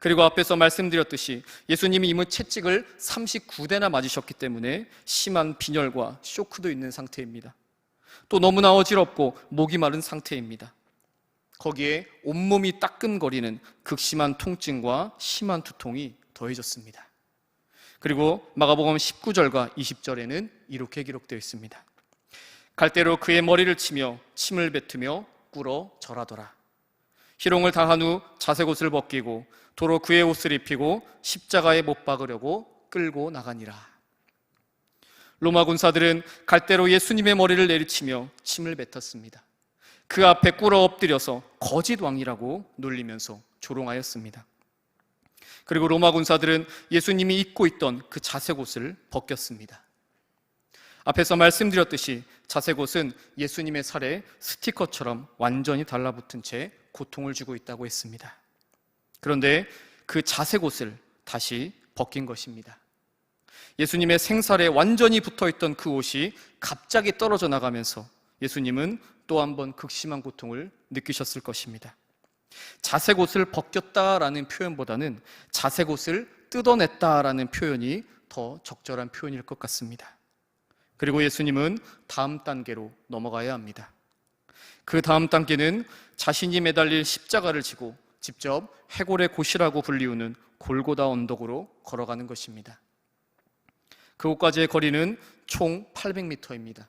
그리고 앞에서 말씀드렸듯이 예수님이 이미 채찍을 39대나 맞으셨기 때문에 심한 빈혈과 쇼크도 있는 상태입니다. 또 너무나 어지럽고 목이 마른 상태입니다. 거기에 온몸이 따끔거리는 극심한 통증과 심한 두통이 더해졌습니다. 그리고 마가복음 19절과 20절에는 이렇게 기록되어 있습니다. 갈대로 그의 머리를 치며 침을 뱉으며 꿇어 절하더라. 희롱을 당한 후 자색 옷을 벗기고 도로 그의 옷을 입히고 십자가에 못 박으려고 끌고 나가니라. 로마 군사들은 갈대로 예수님의 머리를 내리치며 침을 뱉었습니다. 그 앞에 꿇어 엎드려서 거짓 왕이라고 놀리면서 조롱하였습니다. 그리고 로마 군사들은 예수님이 입고 있던 그 자색 옷을 벗겼습니다. 앞에서 말씀드렸듯이 자색 옷은 예수님의 살에 스티커처럼 완전히 달라붙은 채 고통을 주고 있다고 했습니다. 그런데 그 자색 옷을 다시 벗긴 것입니다. 예수님의 생살에 완전히 붙어있던 그 옷이 갑자기 떨어져 나가면서 예수님은 또 한 번 극심한 고통을 느끼셨을 것입니다. 자색 옷을 벗겼다라는 표현보다는 자색 옷을 뜯어냈다라는 표현이 더 적절한 표현일 것 같습니다. 그리고 예수님은 다음 단계로 넘어가야 합니다. 그 다음 단계는 자신이 매달릴 십자가를 지고 직접 해골의 곳이라고 불리우는 골고다 언덕으로 걸어가는 것입니다. 그곳까지의 거리는 총 800m입니다.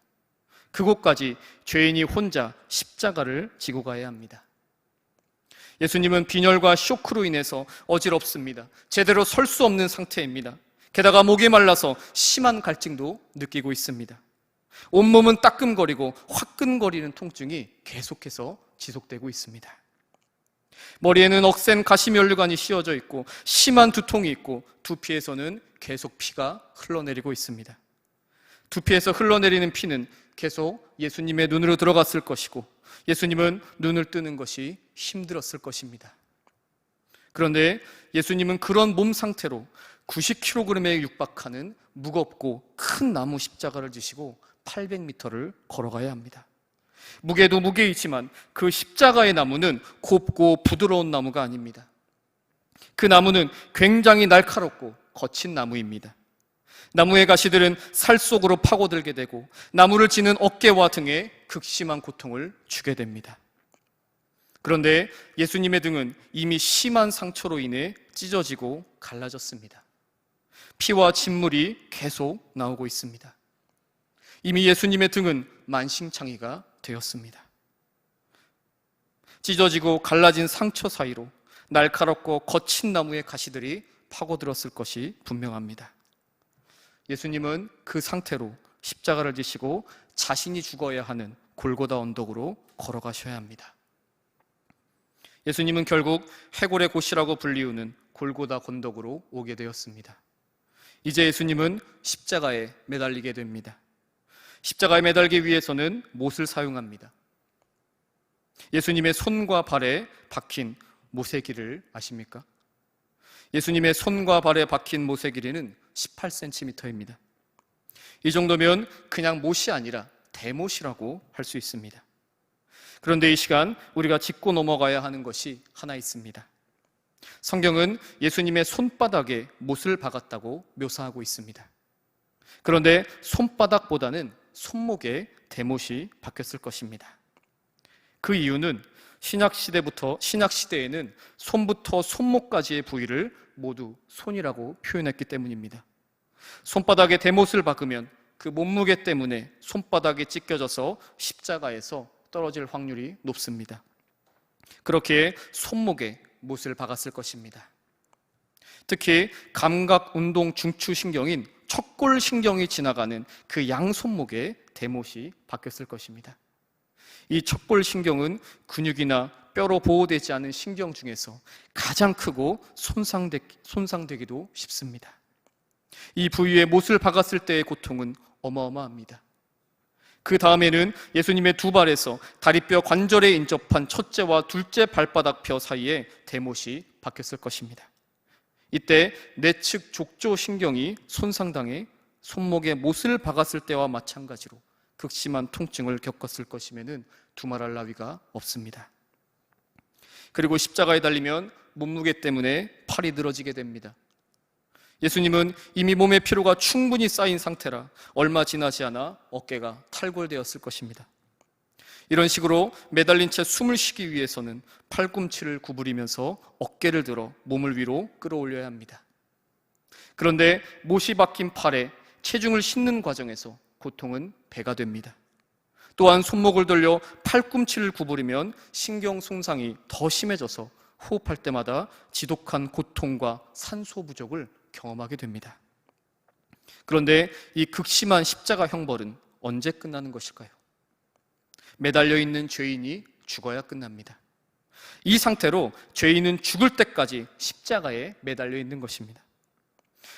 그곳까지 죄인이 혼자 십자가를 지고 가야 합니다. 예수님은 빈혈과 쇼크로 인해서 어지럽습니다. 제대로 설 수 없는 상태입니다. 게다가 목이 말라서 심한 갈증도 느끼고 있습니다. 온몸은 따끔거리고 화끈거리는 통증이 계속해서 지속되고 있습니다. 머리에는 억센 가시면류관이 씌워져 있고 심한 두통이 있고 두피에서는 계속 피가 흘러내리고 있습니다. 두피에서 흘러내리는 피는 계속 예수님의 눈으로 들어갔을 것이고 예수님은 눈을 뜨는 것이 힘들었을 것입니다. 그런데 예수님은 그런 몸 상태로 90kg에 육박하는 무겁고 큰 나무 십자가를 지시고 800m를 걸어가야 합니다. 무게도 무게이지만 그 십자가의 나무는 곱고 부드러운 나무가 아닙니다. 그 나무는 굉장히 날카롭고 거친 나무입니다. 나무의 가시들은 살 속으로 파고들게 되고 나무를 지는 어깨와 등에 극심한 고통을 주게 됩니다. 그런데 예수님의 등은 이미 심한 상처로 인해 찢어지고 갈라졌습니다. 피와 진물이 계속 나오고 있습니다. 이미 예수님의 등은 만신창이가 되었습니다. 찢어지고 갈라진 상처 사이로 날카롭고 거친 나무의 가시들이 파고들었을 것이 분명합니다. 예수님은 그 상태로 십자가를 지시고 자신이 죽어야 하는 골고다 언덕으로 걸어가셔야 합니다. 예수님은 결국 해골의 곳이라고 불리우는 골고다 언덕으로 오게 되었습니다. 이제 예수님은 십자가에 매달리게 됩니다. 십자가에 매달기 위해서는 못을 사용합니다. 예수님의 손과 발에 박힌 못의 길이를 아십니까? 예수님의 손과 발에 박힌 못의 길이는 18cm입니다. 이 정도면 그냥 못이 아니라 대못이라고 할 수 있습니다. 그런데 이 시간 우리가 짚고 넘어가야 하는 것이 하나 있습니다. 성경은 예수님의 손바닥에 못을 박았다고 묘사하고 있습니다. 그런데 손바닥보다는 손목에 대못이 박혔을 것입니다. 그 이유는 신약시대에는 손부터 손목까지의 부위를 모두 손이라고 표현했기 때문입니다. 손바닥에 대못을 박으면 그 몸무게 때문에 손바닥이 찢겨져서 십자가에서 떨어질 확률이 높습니다. 그렇게 손목에 못을 박았을 것입니다. 특히 감각 운동 중추신경인 척골신경이 지나가는 그 양손목에 대못이 박혔을 것입니다. 이 척골신경은 근육이나 뼈로 보호되지 않은 신경 중에서 가장 크고 손상되기도 쉽습니다. 이 부위에 못을 박았을 때의 고통은 어마어마합니다. 그 다음에는 예수님의 두 발에서 다리뼈 관절에 인접한 첫째와 둘째 발바닥 뼈 사이에 대못이 박혔을 것입니다. 이때 내측 족저신경이 손상당해 손목에 못을 박았을 때와 마찬가지로 극심한 통증을 겪었을 것임에는 두말할 나위가 없습니다. 그리고 십자가에 달리면 몸무게 때문에 팔이 늘어지게 됩니다. 예수님은 이미 몸의 피로가 충분히 쌓인 상태라 얼마 지나지 않아 어깨가 탈골되었을 것입니다. 이런 식으로 매달린 채 숨을 쉬기 위해서는 팔꿈치를 구부리면서 어깨를 들어 몸을 위로 끌어올려야 합니다. 그런데 못이 박힌 팔에 체중을 싣는 과정에서 고통은 배가 됩니다. 또한 손목을 돌려 팔꿈치를 구부리면 신경 손상이 더 심해져서 호흡할 때마다 지독한 고통과 산소 부족을 경험하게 됩니다. 그런데 이 극심한 십자가 형벌은 언제 끝나는 것일까요? 매달려 있는 죄인이 죽어야 끝납니다. 이 상태로 죄인은 죽을 때까지 십자가에 매달려 있는 것입니다.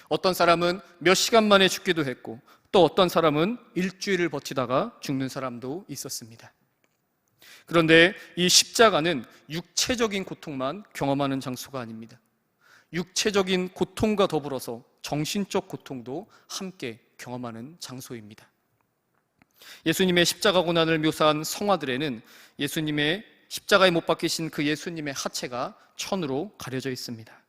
어떤 사람은 몇 시간 만에 죽기도 했고 또 어떤 사람은 일주일을 버티다가 죽는 사람도 있었습니다. 그런데 이 십자가는 육체적인 고통만 경험하는 장소가 아닙니다. 육체적인 고통과 더불어서 정신적 고통도 함께 경험하는 장소입니다. 예수님의 십자가 고난을 묘사한 성화들에는 예수님의 십자가에 못 박히신 그 예수님의 하체가 천으로 가려져 있습니다.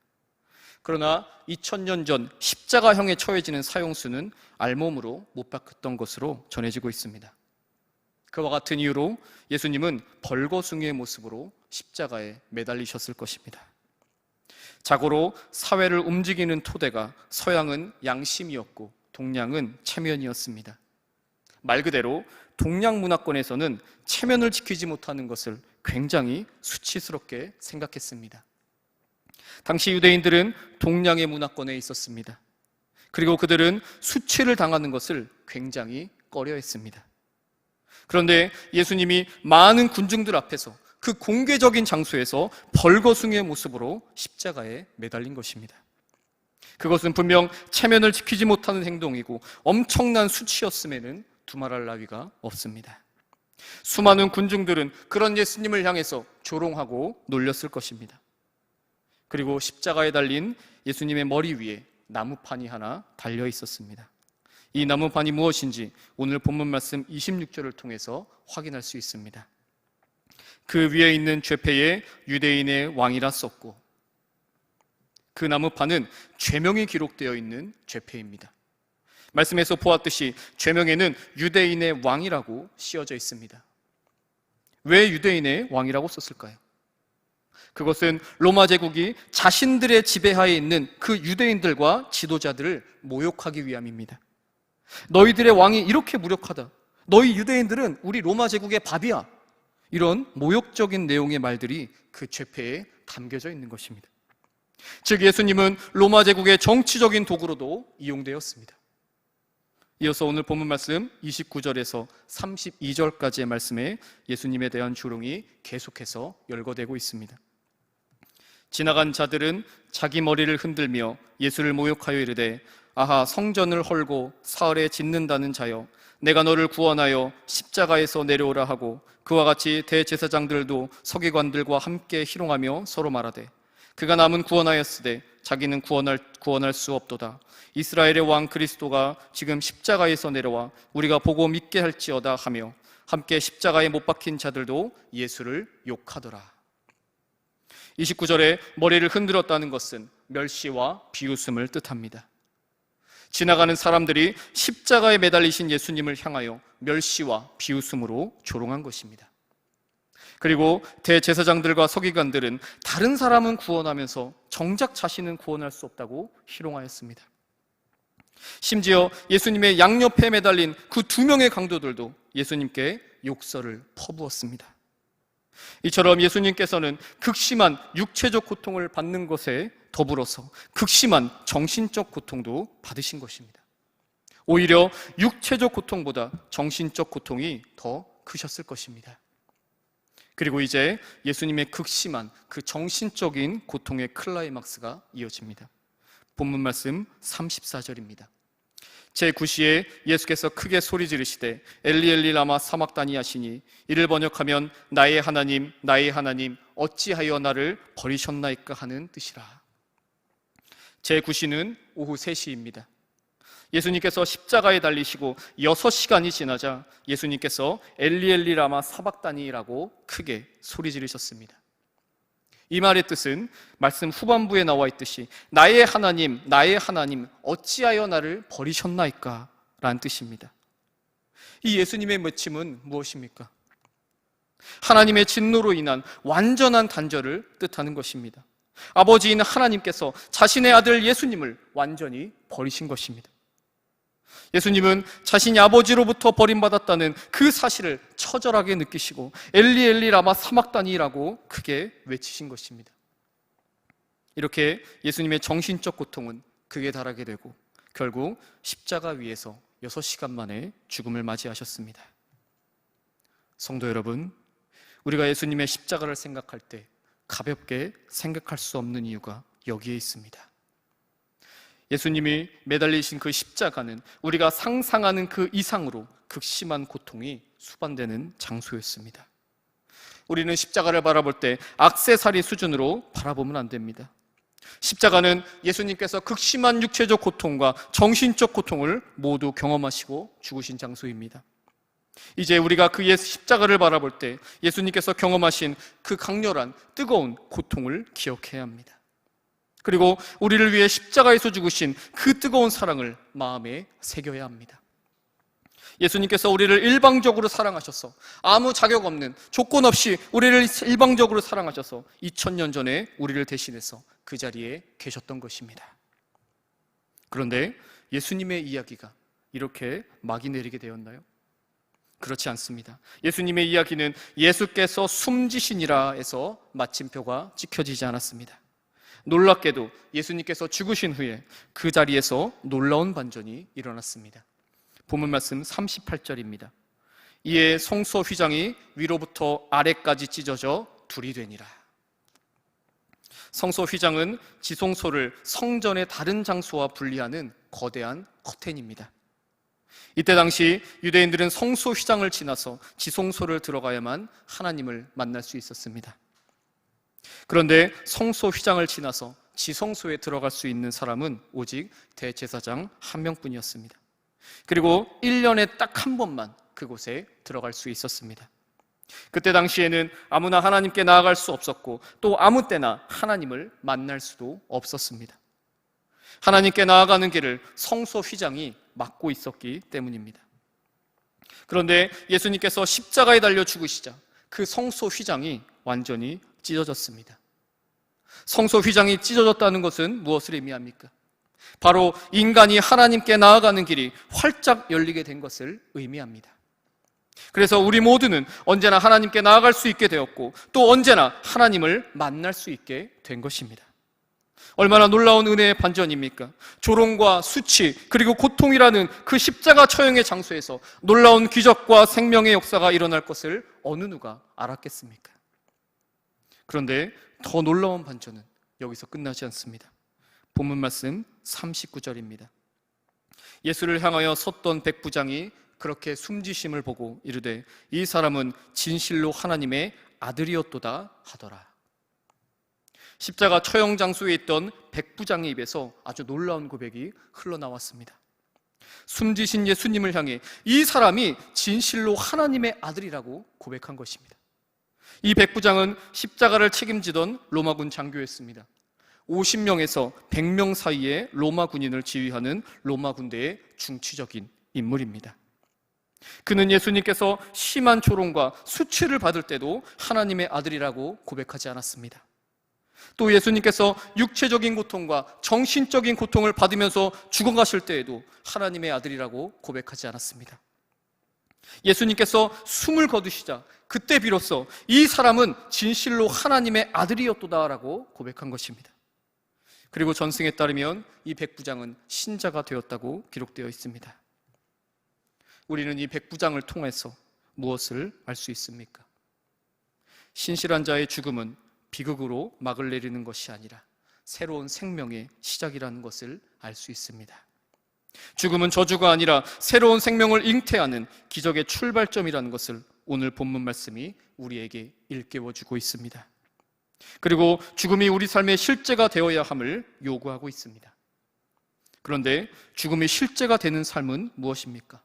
그러나 2000년 전 십자가형에 처해지는 사형수는 알몸으로 못 박혔던 것으로 전해지고 있습니다. 그와 같은 이유로 예수님은 벌거숭이의 모습으로 십자가에 매달리셨을 것입니다. 자고로 사회를 움직이는 토대가 서양은 양심이었고 동양은 체면이었습니다. 말 그대로 동양 문화권에서는 체면을 지키지 못하는 것을 굉장히 수치스럽게 생각했습니다. 당시 유대인들은 동양의 문화권에 있었습니다. 그리고 그들은 수치를 당하는 것을 굉장히 꺼려했습니다. 그런데 예수님이 많은 군중들 앞에서 그 공개적인 장소에서 벌거숭이의 모습으로 십자가에 매달린 것입니다. 그것은 분명 체면을 지키지 못하는 행동이고 엄청난 수치였음에는 두말할 나위가 없습니다. 수많은 군중들은 그런 예수님을 향해서 조롱하고 놀렸을 것입니다. 그리고 십자가에 달린 예수님의 머리 위에 나무판이 하나 달려 있었습니다. 이 나무판이 무엇인지 오늘 본문 말씀 26절을 통해서 확인할 수 있습니다. 그 위에 있는 죄패에 유대인의 왕이라 썼고, 그 나무판은 죄명이 기록되어 있는 죄패입니다. 말씀에서 보았듯이 죄명에는 유대인의 왕이라고 씌어져 있습니다. 왜 유대인의 왕이라고 썼을까요? 그것은 로마 제국이 자신들의 지배하에 있는 그 유대인들과 지도자들을 모욕하기 위함입니다. 너희들의 왕이 이렇게 무력하다. 너희 유대인들은 우리 로마 제국의 밥이야. 이런 모욕적인 내용의 말들이 그 죄패에 담겨져 있는 것입니다. 즉 예수님은 로마 제국의 정치적인 도구로도 이용되었습니다. 이어서 오늘 본문 말씀 29절에서 32절까지의 말씀에 예수님에 대한 조롱이 계속해서 열거되고 있습니다. 지나간 자들은 자기 머리를 흔들며 예수를 모욕하여 이르되 아하 성전을 헐고 사흘에 짓는다는 자여 내가 너를 구원하여 십자가에서 내려오라 하고 그와 같이 대제사장들도 서기관들과 함께 희롱하며 서로 말하되 그가 남은 구원하였으되 자기는 구원할 수 없도다. 이스라엘의 왕 그리스도가 지금 십자가에서 내려와 우리가 보고 믿게 할지어다 하며 함께 십자가에 못 박힌 자들도 예수를 욕하더라. 29절에 머리를 흔들었다는 것은 멸시와 비웃음을 뜻합니다. 지나가는 사람들이 십자가에 매달리신 예수님을 향하여 멸시와 비웃음으로 조롱한 것입니다. 그리고 대제사장들과 서기관들은 다른 사람은 구원하면서 정작 자신은 구원할 수 없다고 희롱하였습니다. 심지어 예수님의 양옆에 매달린 그 두 명의 강도들도 예수님께 욕설을 퍼부었습니다. 이처럼 예수님께서는 극심한 육체적 고통을 받는 것에 더불어서 극심한 정신적 고통도 받으신 것입니다. 오히려 육체적 고통보다 정신적 고통이 더 크셨을 것입니다. 그리고 이제 예수님의 극심한 그 정신적인 고통의 클라이막스가 이어집니다. 본문 말씀 34절입니다. 제9시에 예수께서 크게 소리 지르시되 엘리 엘리 라마 사막다니 하시니 이를 번역하면 나의 하나님 어찌하여 나를 버리셨나이까 하는 뜻이라. 제9시는 오후 3시입니다. 예수님께서 십자가에 달리시고 6시간이 지나자 예수님께서 엘리 엘리 라마 사박다니라고 크게 소리 지르셨습니다. 이 말의 뜻은 말씀 후반부에 나와 있듯이 나의 하나님 어찌하여 나를 버리셨나이까 라는 뜻입니다. 이 예수님의 외침은 무엇입니까? 하나님의 진노로 인한 완전한 단절을 뜻하는 것입니다. 아버지인 하나님께서 자신의 아들 예수님을 완전히 버리신 것입니다. 예수님은 자신이 아버지로부터 버림받았다는 그 사실을 처절하게 느끼시고 엘리 엘리 라마 사막다니라고 크게 외치신 것입니다. 이렇게 예수님의 정신적 고통은 극에 달하게 되고 결국 십자가 위에서 6시간 만에 죽음을 맞이하셨습니다. 성도 여러분, 우리가 예수님의 십자가를 생각할 때 가볍게 생각할 수 없는 이유가 여기에 있습니다. 예수님이 매달리신 그 십자가는 우리가 상상하는 그 이상으로 극심한 고통이 수반되는 장소였습니다. 우리는 십자가를 바라볼 때 액세서리 수준으로 바라보면 안 됩니다. 십자가는 예수님께서 극심한 육체적 고통과 정신적 고통을 모두 경험하시고 죽으신 장소입니다. 이제 우리가 그 십자가를 바라볼 때 예수님께서 경험하신 그 강렬한 뜨거운 고통을 기억해야 합니다. 그리고 우리를 위해 십자가에서 죽으신 그 뜨거운 사랑을 마음에 새겨야 합니다. 예수님께서 우리를 일방적으로 사랑하셔서 아무 자격 없는 조건 없이 우리를 일방적으로 사랑하셔서 2000년 전에 우리를 대신해서 그 자리에 계셨던 것입니다. 그런데 예수님의 이야기가 이렇게 막이 내리게 되었나요? 그렇지 않습니다. 예수님의 이야기는 예수께서 숨지시니라 해서 마침표가 찍혀지지 않았습니다. 놀랍게도 예수님께서 죽으신 후에 그 자리에서 놀라운 반전이 일어났습니다. 본문 말씀 38절입니다. 이에 성소 휘장이 위로부터 아래까지 찢어져 둘이 되니라. 성소 휘장은 지성소를 성전의 다른 장소와 분리하는 거대한 커튼입니다. 이때 당시 유대인들은 성소 휘장을 지나서 지성소를 들어가야만 하나님을 만날 수 있었습니다. 그런데 성소 휘장을 지나서 지성소에 들어갈 수 있는 사람은 오직 대제사장 한 명뿐이었습니다. 그리고 1년에 딱 한 번만 그곳에 들어갈 수 있었습니다. 그때 당시에는 아무나 하나님께 나아갈 수 없었고 또 아무 때나 하나님을 만날 수도 없었습니다. 하나님께 나아가는 길을 성소 휘장이 막고 있었기 때문입니다. 그런데 예수님께서 십자가에 달려 죽으시자 그 성소 휘장이 완전히 찢어졌습니다. 성소 휘장이 찢어졌다는 것은 무엇을 의미합니까? 바로 인간이 하나님께 나아가는 길이 활짝 열리게 된 것을 의미합니다. 그래서 우리 모두는 언제나 하나님께 나아갈 수 있게 되었고 또 언제나 하나님을 만날 수 있게 된 것입니다. 얼마나 놀라운 은혜의 반전입니까? 조롱과 수치 그리고 고통이라는 그 십자가 처형의 장소에서 놀라운 기적과 생명의 역사가 일어날 것을 어느 누가 알았겠습니까? 그런데 더 놀라운 반전은 여기서 끝나지 않습니다. 본문 말씀 39절입니다. 예수를 향하여 섰던 백부장이 그렇게 숨지심을 보고 이르되 이 사람은 진실로 하나님의 아들이었도다 하더라. 십자가 처형 장소에 있던 백부장의 입에서 아주 놀라운 고백이 흘러나왔습니다. 숨지신 예수님을 향해 이 사람이 진실로 하나님의 아들이라고 고백한 것입니다. 이 백부장은 십자가를 책임지던 로마군 장교였습니다. 50명에서 100명 사이의 로마 군인을 지휘하는 로마 군대의 중추적인 인물입니다. 그는 예수님께서 심한 조롱과 수치를 받을 때도 하나님의 아들이라고 고백하지 않았습니다. 또 예수님께서 육체적인 고통과 정신적인 고통을 받으면서 죽어가실 때에도 하나님의 아들이라고 고백하지 않았습니다. 예수님께서 숨을 거두시자 그때 비로소 이 사람은 진실로 하나님의 아들이었도다라고 고백한 것입니다. 그리고 전승에 따르면 이 백부장은 신자가 되었다고 기록되어 있습니다. 우리는 이 백부장을 통해서 무엇을 알 수 있습니까? 신실한 자의 죽음은 비극으로 막을 내리는 것이 아니라 새로운 생명의 시작이라는 것을 알 수 있습니다. 죽음은 저주가 아니라 새로운 생명을 잉태하는 기적의 출발점이라는 것을 오늘 본문 말씀이 우리에게 일깨워주고 있습니다. 그리고 죽음이 우리 삶의 실제가 되어야 함을 요구하고 있습니다. 그런데 죽음이 실제가 되는 삶은 무엇입니까?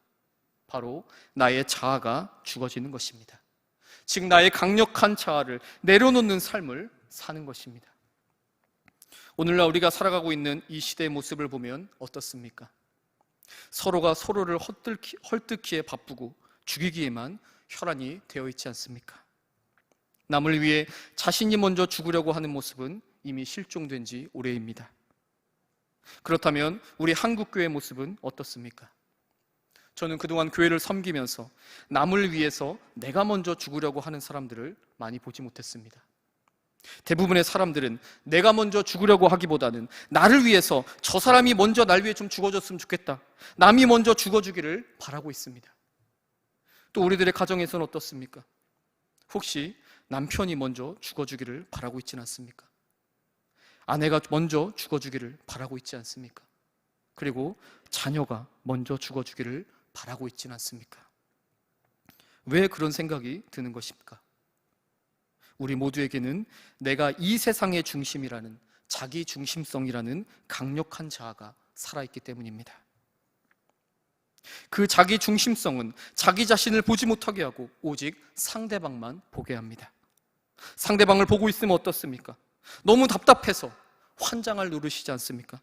바로 나의 자아가 죽어지는 것입니다. 즉 나의 강력한 자아를 내려놓는 삶을 사는 것입니다. 오늘날 우리가 살아가고 있는 이 시대의 모습을 보면 어떻습니까? 서로가 서로를 헐뜯기에 바쁘고 죽이기에만 혈안이 되어 있지 않습니까? 남을 위해 자신이 먼저 죽으려고 하는 모습은 이미 실종된 지 오래입니다. 그렇다면 우리 한국교회의 모습은 어떻습니까? 저는 그동안 교회를 섬기면서 남을 위해서 내가 먼저 죽으려고 하는 사람들을 많이 보지 못했습니다. 대부분의 사람들은 내가 먼저 죽으려고 하기보다는 나를 위해서 저 사람이 먼저 날 위해 좀 죽어줬으면 좋겠다, 남이 먼저 죽어주기를 바라고 있습니다. 또 우리들의 가정에서는 어떻습니까? 혹시 남편이 먼저 죽어주기를 바라고 있지는 않습니까? 아내가 먼저 죽어주기를 바라고 있지 않습니까? 그리고 자녀가 먼저 죽어주기를 바라고 있지는 않습니까? 왜 그런 생각이 드는 것입니까? 우리 모두에게는 내가 이 세상의 중심이라는 자기 중심성이라는 강력한 자아가 살아있기 때문입니다. 그 자기 중심성은 자기 자신을 보지 못하게 하고 오직 상대방만 보게 합니다. 상대방을 보고 있으면 어떻습니까? 너무 답답해서 환장을 누르시지 않습니까?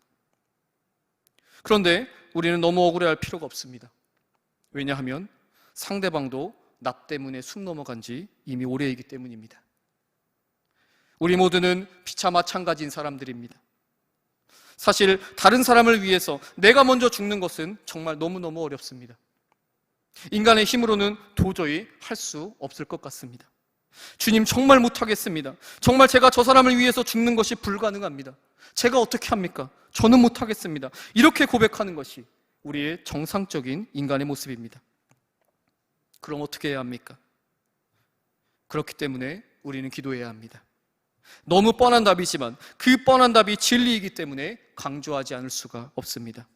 그런데 우리는 너무 억울해할 필요가 없습니다. 왜냐하면 상대방도 나 때문에 숨 넘어간 지 이미 오래이기 때문입니다. 우리 모두는 피차 마찬가지인 사람들입니다. 사실 다른 사람을 위해서 내가 먼저 죽는 것은 정말 너무너무 어렵습니다. 인간의 힘으로는 도저히 할 수 없을 것 같습니다. 주님, 정말 못하겠습니다. 정말 제가 저 사람을 위해서 죽는 것이 불가능합니다. 제가 어떻게 합니까? 저는 못하겠습니다. 이렇게 고백하는 것이 우리의 정상적인 인간의 모습입니다. 그럼 어떻게 해야 합니까? 그렇기 때문에 우리는 기도해야 합니다. 너무 뻔한 답이지만 그 뻔한 답이 진리이기 때문에 강조하지 않을 수가 없습니다.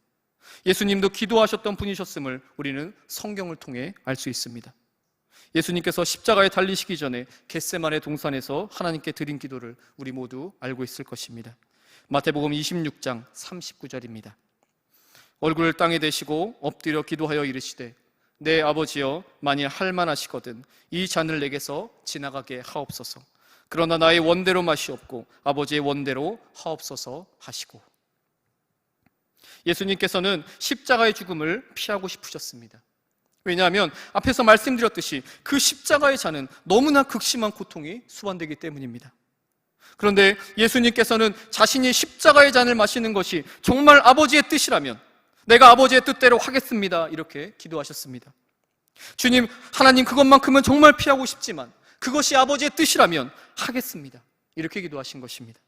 예수님도 기도하셨던 분이셨음을 우리는 성경을 통해 알 수 있습니다. 예수님께서 십자가에 달리시기 전에 겟세마네 동산에서 하나님께 드린 기도를 우리 모두 알고 있을 것입니다. 마태복음 26장 39절입니다. 얼굴을 땅에 대시고 엎드려 기도하여 이르시되 내 아버지여, 만일 할만하시거든 이 잔을 내게서 지나가게 하옵소서. 그러나 나의 원대로 마시옵고 아버지의 원대로 하옵소서 하시고. 예수님께서는 십자가의 죽음을 피하고 싶으셨습니다. 왜냐하면 앞에서 말씀드렸듯이 그 십자가의 잔은 너무나 극심한 고통이 수반되기 때문입니다. 그런데 예수님께서는 자신이 십자가의 잔을 마시는 것이 정말 아버지의 뜻이라면 내가 아버지의 뜻대로 하겠습니다, 이렇게 기도하셨습니다. 주님, 하나님, 그것만큼은 정말 피하고 싶지만 그것이 아버지의 뜻이라면 하겠습니다, 이렇게 기도하신 것입니다.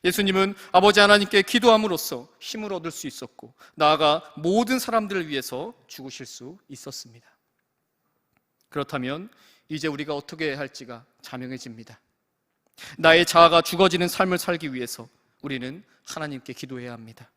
예수님은 아버지 하나님께 기도함으로써 힘을 얻을 수 있었고 나아가 모든 사람들을 위해서 죽으실 수 있었습니다. 그렇다면 이제 우리가 어떻게 해야 할지가 자명해집니다. 나의 자아가 죽어지는 삶을 살기 위해서 우리는 하나님께 기도해야 합니다.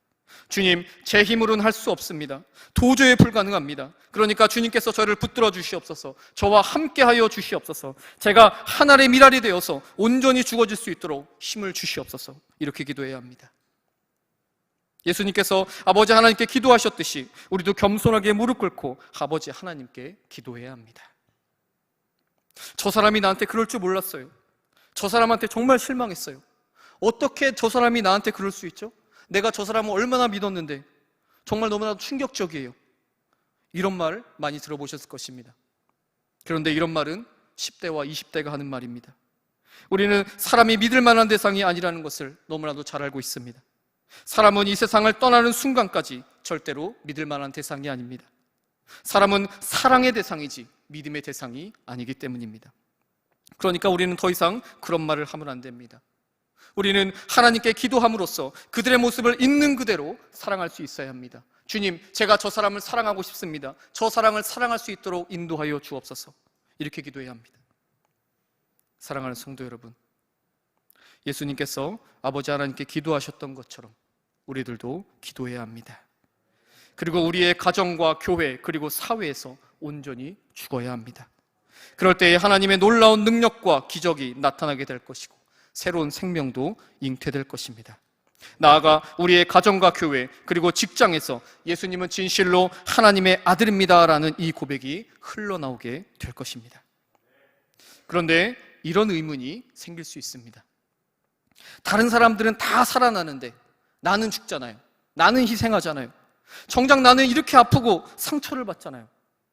주님, 제 힘으로는 할 수 없습니다. 도저히 불가능합니다. 그러니까 주님께서 저를 붙들어 주시옵소서, 저와 함께하여 주시옵소서, 제가 하나님의 미랄이 되어서 온전히 죽어질 수 있도록 힘을 주시옵소서, 이렇게 기도해야 합니다. 예수님께서 아버지 하나님께 기도하셨듯이 우리도 겸손하게 무릎 꿇고 아버지 하나님께 기도해야 합니다. 저 사람이 나한테 그럴 줄 몰랐어요. 저 사람한테 정말 실망했어요. 어떻게 저 사람이 나한테 그럴 수 있죠? 내가 저 사람을 얼마나 믿었는데 정말 너무나도 충격적이에요. 이런 말 많이 들어보셨을 것입니다. 그런데 이런 말은 10대와 20대가 하는 말입니다. 우리는 사람이 믿을 만한 대상이 아니라는 것을 너무나도 잘 알고 있습니다. 사람은 이 세상을 떠나는 순간까지 절대로 믿을 만한 대상이 아닙니다. 사람은 사랑의 대상이지 믿음의 대상이 아니기 때문입니다. 그러니까 우리는 더 이상 그런 말을 하면 안 됩니다. 우리는 하나님께 기도함으로써 그들의 모습을 있는 그대로 사랑할 수 있어야 합니다. 주님, 제가 저 사람을 사랑하고 싶습니다. 저 사랑을 사랑할 수 있도록 인도하여 주옵소서, 이렇게 기도해야 합니다. 사랑하는 성도 여러분, 예수님께서 아버지 하나님께 기도하셨던 것처럼 우리들도 기도해야 합니다. 그리고 우리의 가정과 교회 그리고 사회에서 온전히 죽어야 합니다. 그럴 때에 하나님의 놀라운 능력과 기적이 나타나게 될 것이고 새로운 생명도 잉태될 것입니다. 나아가 우리의 가정과 교회 그리고 직장에서 예수님은 진실로 하나님의 아들입니다라는 이 고백이 흘러나오게 될 것입니다. 그런데 이런 의문이 생길 수 있습니다. 다른 사람들은 다 살아나는데 나는 죽잖아요. 나는 희생하잖아요. 정작 나는 이렇게 아프고 상처를 받잖아요.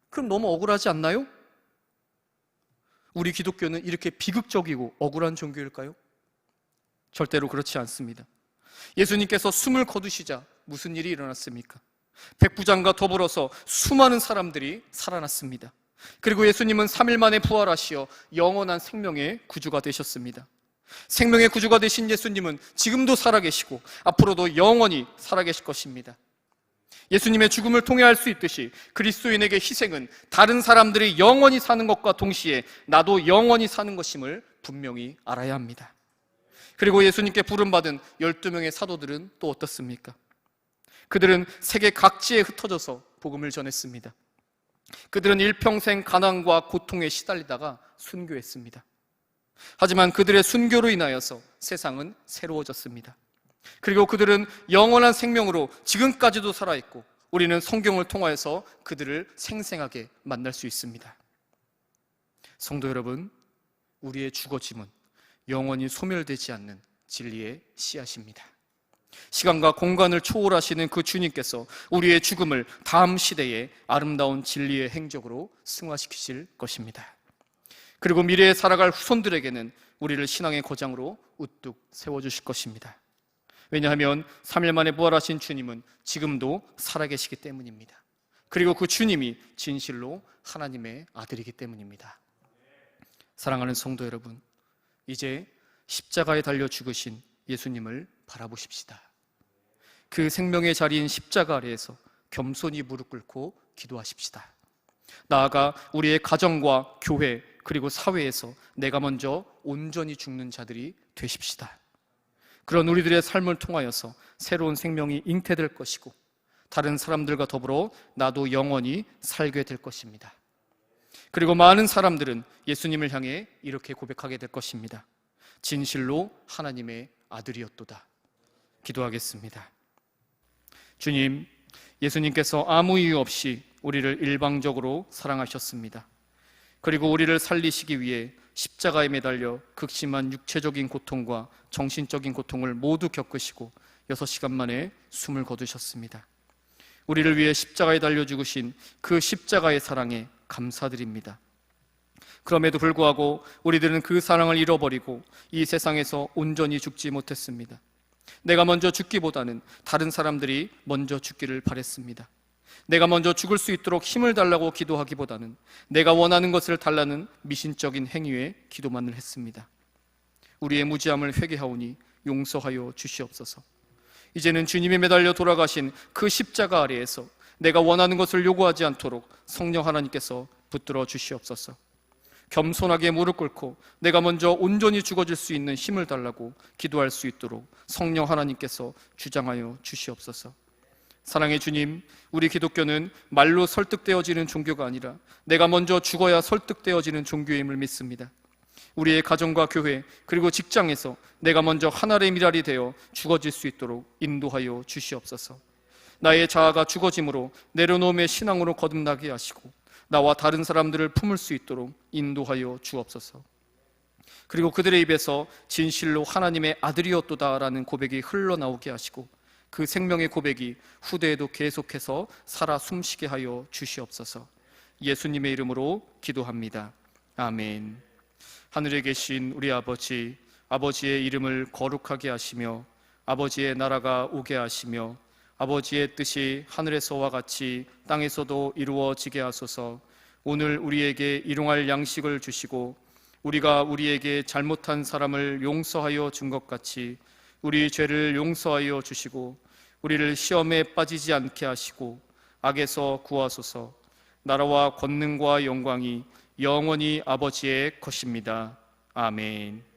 그럼 너무 억울하지 않나요? 우리 기독교는 이렇게 비극적이고 억울한 종교일까요? 절대로 그렇지 않습니다. 예수님께서 숨을 거두시자 무슨 일이 일어났습니까? 백부장과 더불어서 수많은 사람들이 살아났습니다. 그리고 예수님은 3일 만에 부활하시어 영원한 생명의 구주가 되셨습니다. 생명의 구주가 되신 예수님은 지금도 살아계시고 앞으로도 영원히 살아계실 것입니다. 예수님의 죽음을 통해 알 수 있듯이 그리스도인에게 희생은 다른 사람들이 영원히 사는 것과 동시에 나도 영원히 사는 것임을 분명히 알아야 합니다. 그리고 예수님께 부름받은 12명의 사도들은 또 어떻습니까? 그들은 세계 각지에 흩어져서 복음을 전했습니다. 그들은 일평생 가난과 고통에 시달리다가 순교했습니다. 하지만 그들의 순교로 인하여서 세상은 새로워졌습니다. 그리고 그들은 영원한 생명으로 지금까지도 살아있고 우리는 성경을 통하여서 그들을 생생하게 만날 수 있습니다. 성도 여러분, 우리의 죽어짐은 영원히 소멸되지 않는 진리의 씨앗입니다. 시간과 공간을 초월하시는 그 주님께서 우리의 죽음을 다음 시대에 아름다운 진리의 행적으로 승화시키실 것입니다. 그리고 미래에 살아갈 후손들에게는 우리를 신앙의 고장으로 우뚝 세워주실 것입니다. 왜냐하면 3일 만에 부활하신 주님은 지금도 살아계시기 때문입니다. 그리고 그 주님이 진실로 하나님의 아들이기 때문입니다. 사랑하는 성도 여러분, 이제 십자가에 달려 죽으신 예수님을 바라보십시다. 그 생명의 자리인 십자가 아래에서 겸손히 무릎 꿇고 기도하십시다. 나아가 우리의 가정과 교회 그리고 사회에서 내가 먼저 온전히 죽는 자들이 되십시다. 그런 우리들의 삶을 통하여서 새로운 생명이 잉태될 것이고 다른 사람들과 더불어 나도 영원히 살게 될 것입니다. 그리고 많은 사람들은 예수님을 향해 이렇게 고백하게 될 것입니다. 진실로 하나님의 아들이었도다. 기도하겠습니다. 주님, 예수님께서 아무 이유 없이 우리를 일방적으로 사랑하셨습니다. 그리고 우리를 살리시기 위해 십자가에 매달려 극심한 육체적인 고통과 정신적인 고통을 모두 겪으시고 6시간 만에 숨을 거두셨습니다. 우리를 위해 십자가에 달려 죽으신 그 십자가의 사랑에 감사드립니다. 그럼에도 불구하고 우리들은 그 사랑을 잃어버리고 이 세상에서 온전히 죽지 못했습니다. 내가 먼저 죽기보다는 다른 사람들이 먼저 죽기를 바랬습니다. 내가 먼저 죽을 수 있도록 힘을 달라고 기도하기보다는 내가 원하는 것을 달라는 미신적인 행위에 기도만을 했습니다. 우리의 무지함을 회개하오니 용서하여 주시옵소서. 이제는 주님이 매달려 돌아가신 그 십자가 아래에서 내가 원하는 것을 요구하지 않도록 성령 하나님께서 붙들어 주시옵소서. 겸손하게 무릎 꿇고 내가 먼저 온전히 죽어질 수 있는 힘을 달라고 기도할 수 있도록 성령 하나님께서 주장하여 주시옵소서. 사랑의 주님, 우리 기독교는 말로 설득되어지는 종교가 아니라 내가 먼저 죽어야 설득되어지는 종교임을 믿습니다. 우리의 가정과 교회 그리고 직장에서 내가 먼저 하늘의 미랄이 되어 죽어질 수 있도록 인도하여 주시옵소서. 나의 자아가 죽어짐으로 내려놓음의 신앙으로 거듭나게 하시고 나와 다른 사람들을 품을 수 있도록 인도하여 주옵소서. 그리고 그들의 입에서 진실로 하나님의 아들이었도다라는 고백이 흘러나오게 하시고 그 생명의 고백이 후대에도 계속해서 살아 숨쉬게 하여 주시옵소서. 예수님의 이름으로 기도합니다. 아멘. 하늘에 계신 우리 아버지, 아버지의 이름을 거룩하게 하시며 아버지의 나라가 오게 하시며 아버지의 뜻이 하늘에서와 같이 땅에서도 이루어지게 하소서. 오늘 우리에게 일용할 양식을 주시고 우리가 우리에게 잘못한 사람을 용서하여 준 것 같이 우리 죄를 용서하여 주시고 우리를 시험에 빠지지 않게 하시고 악에서 구하소서. 나라와 권능과 영광이 영원히 아버지의 것입니다. 아멘.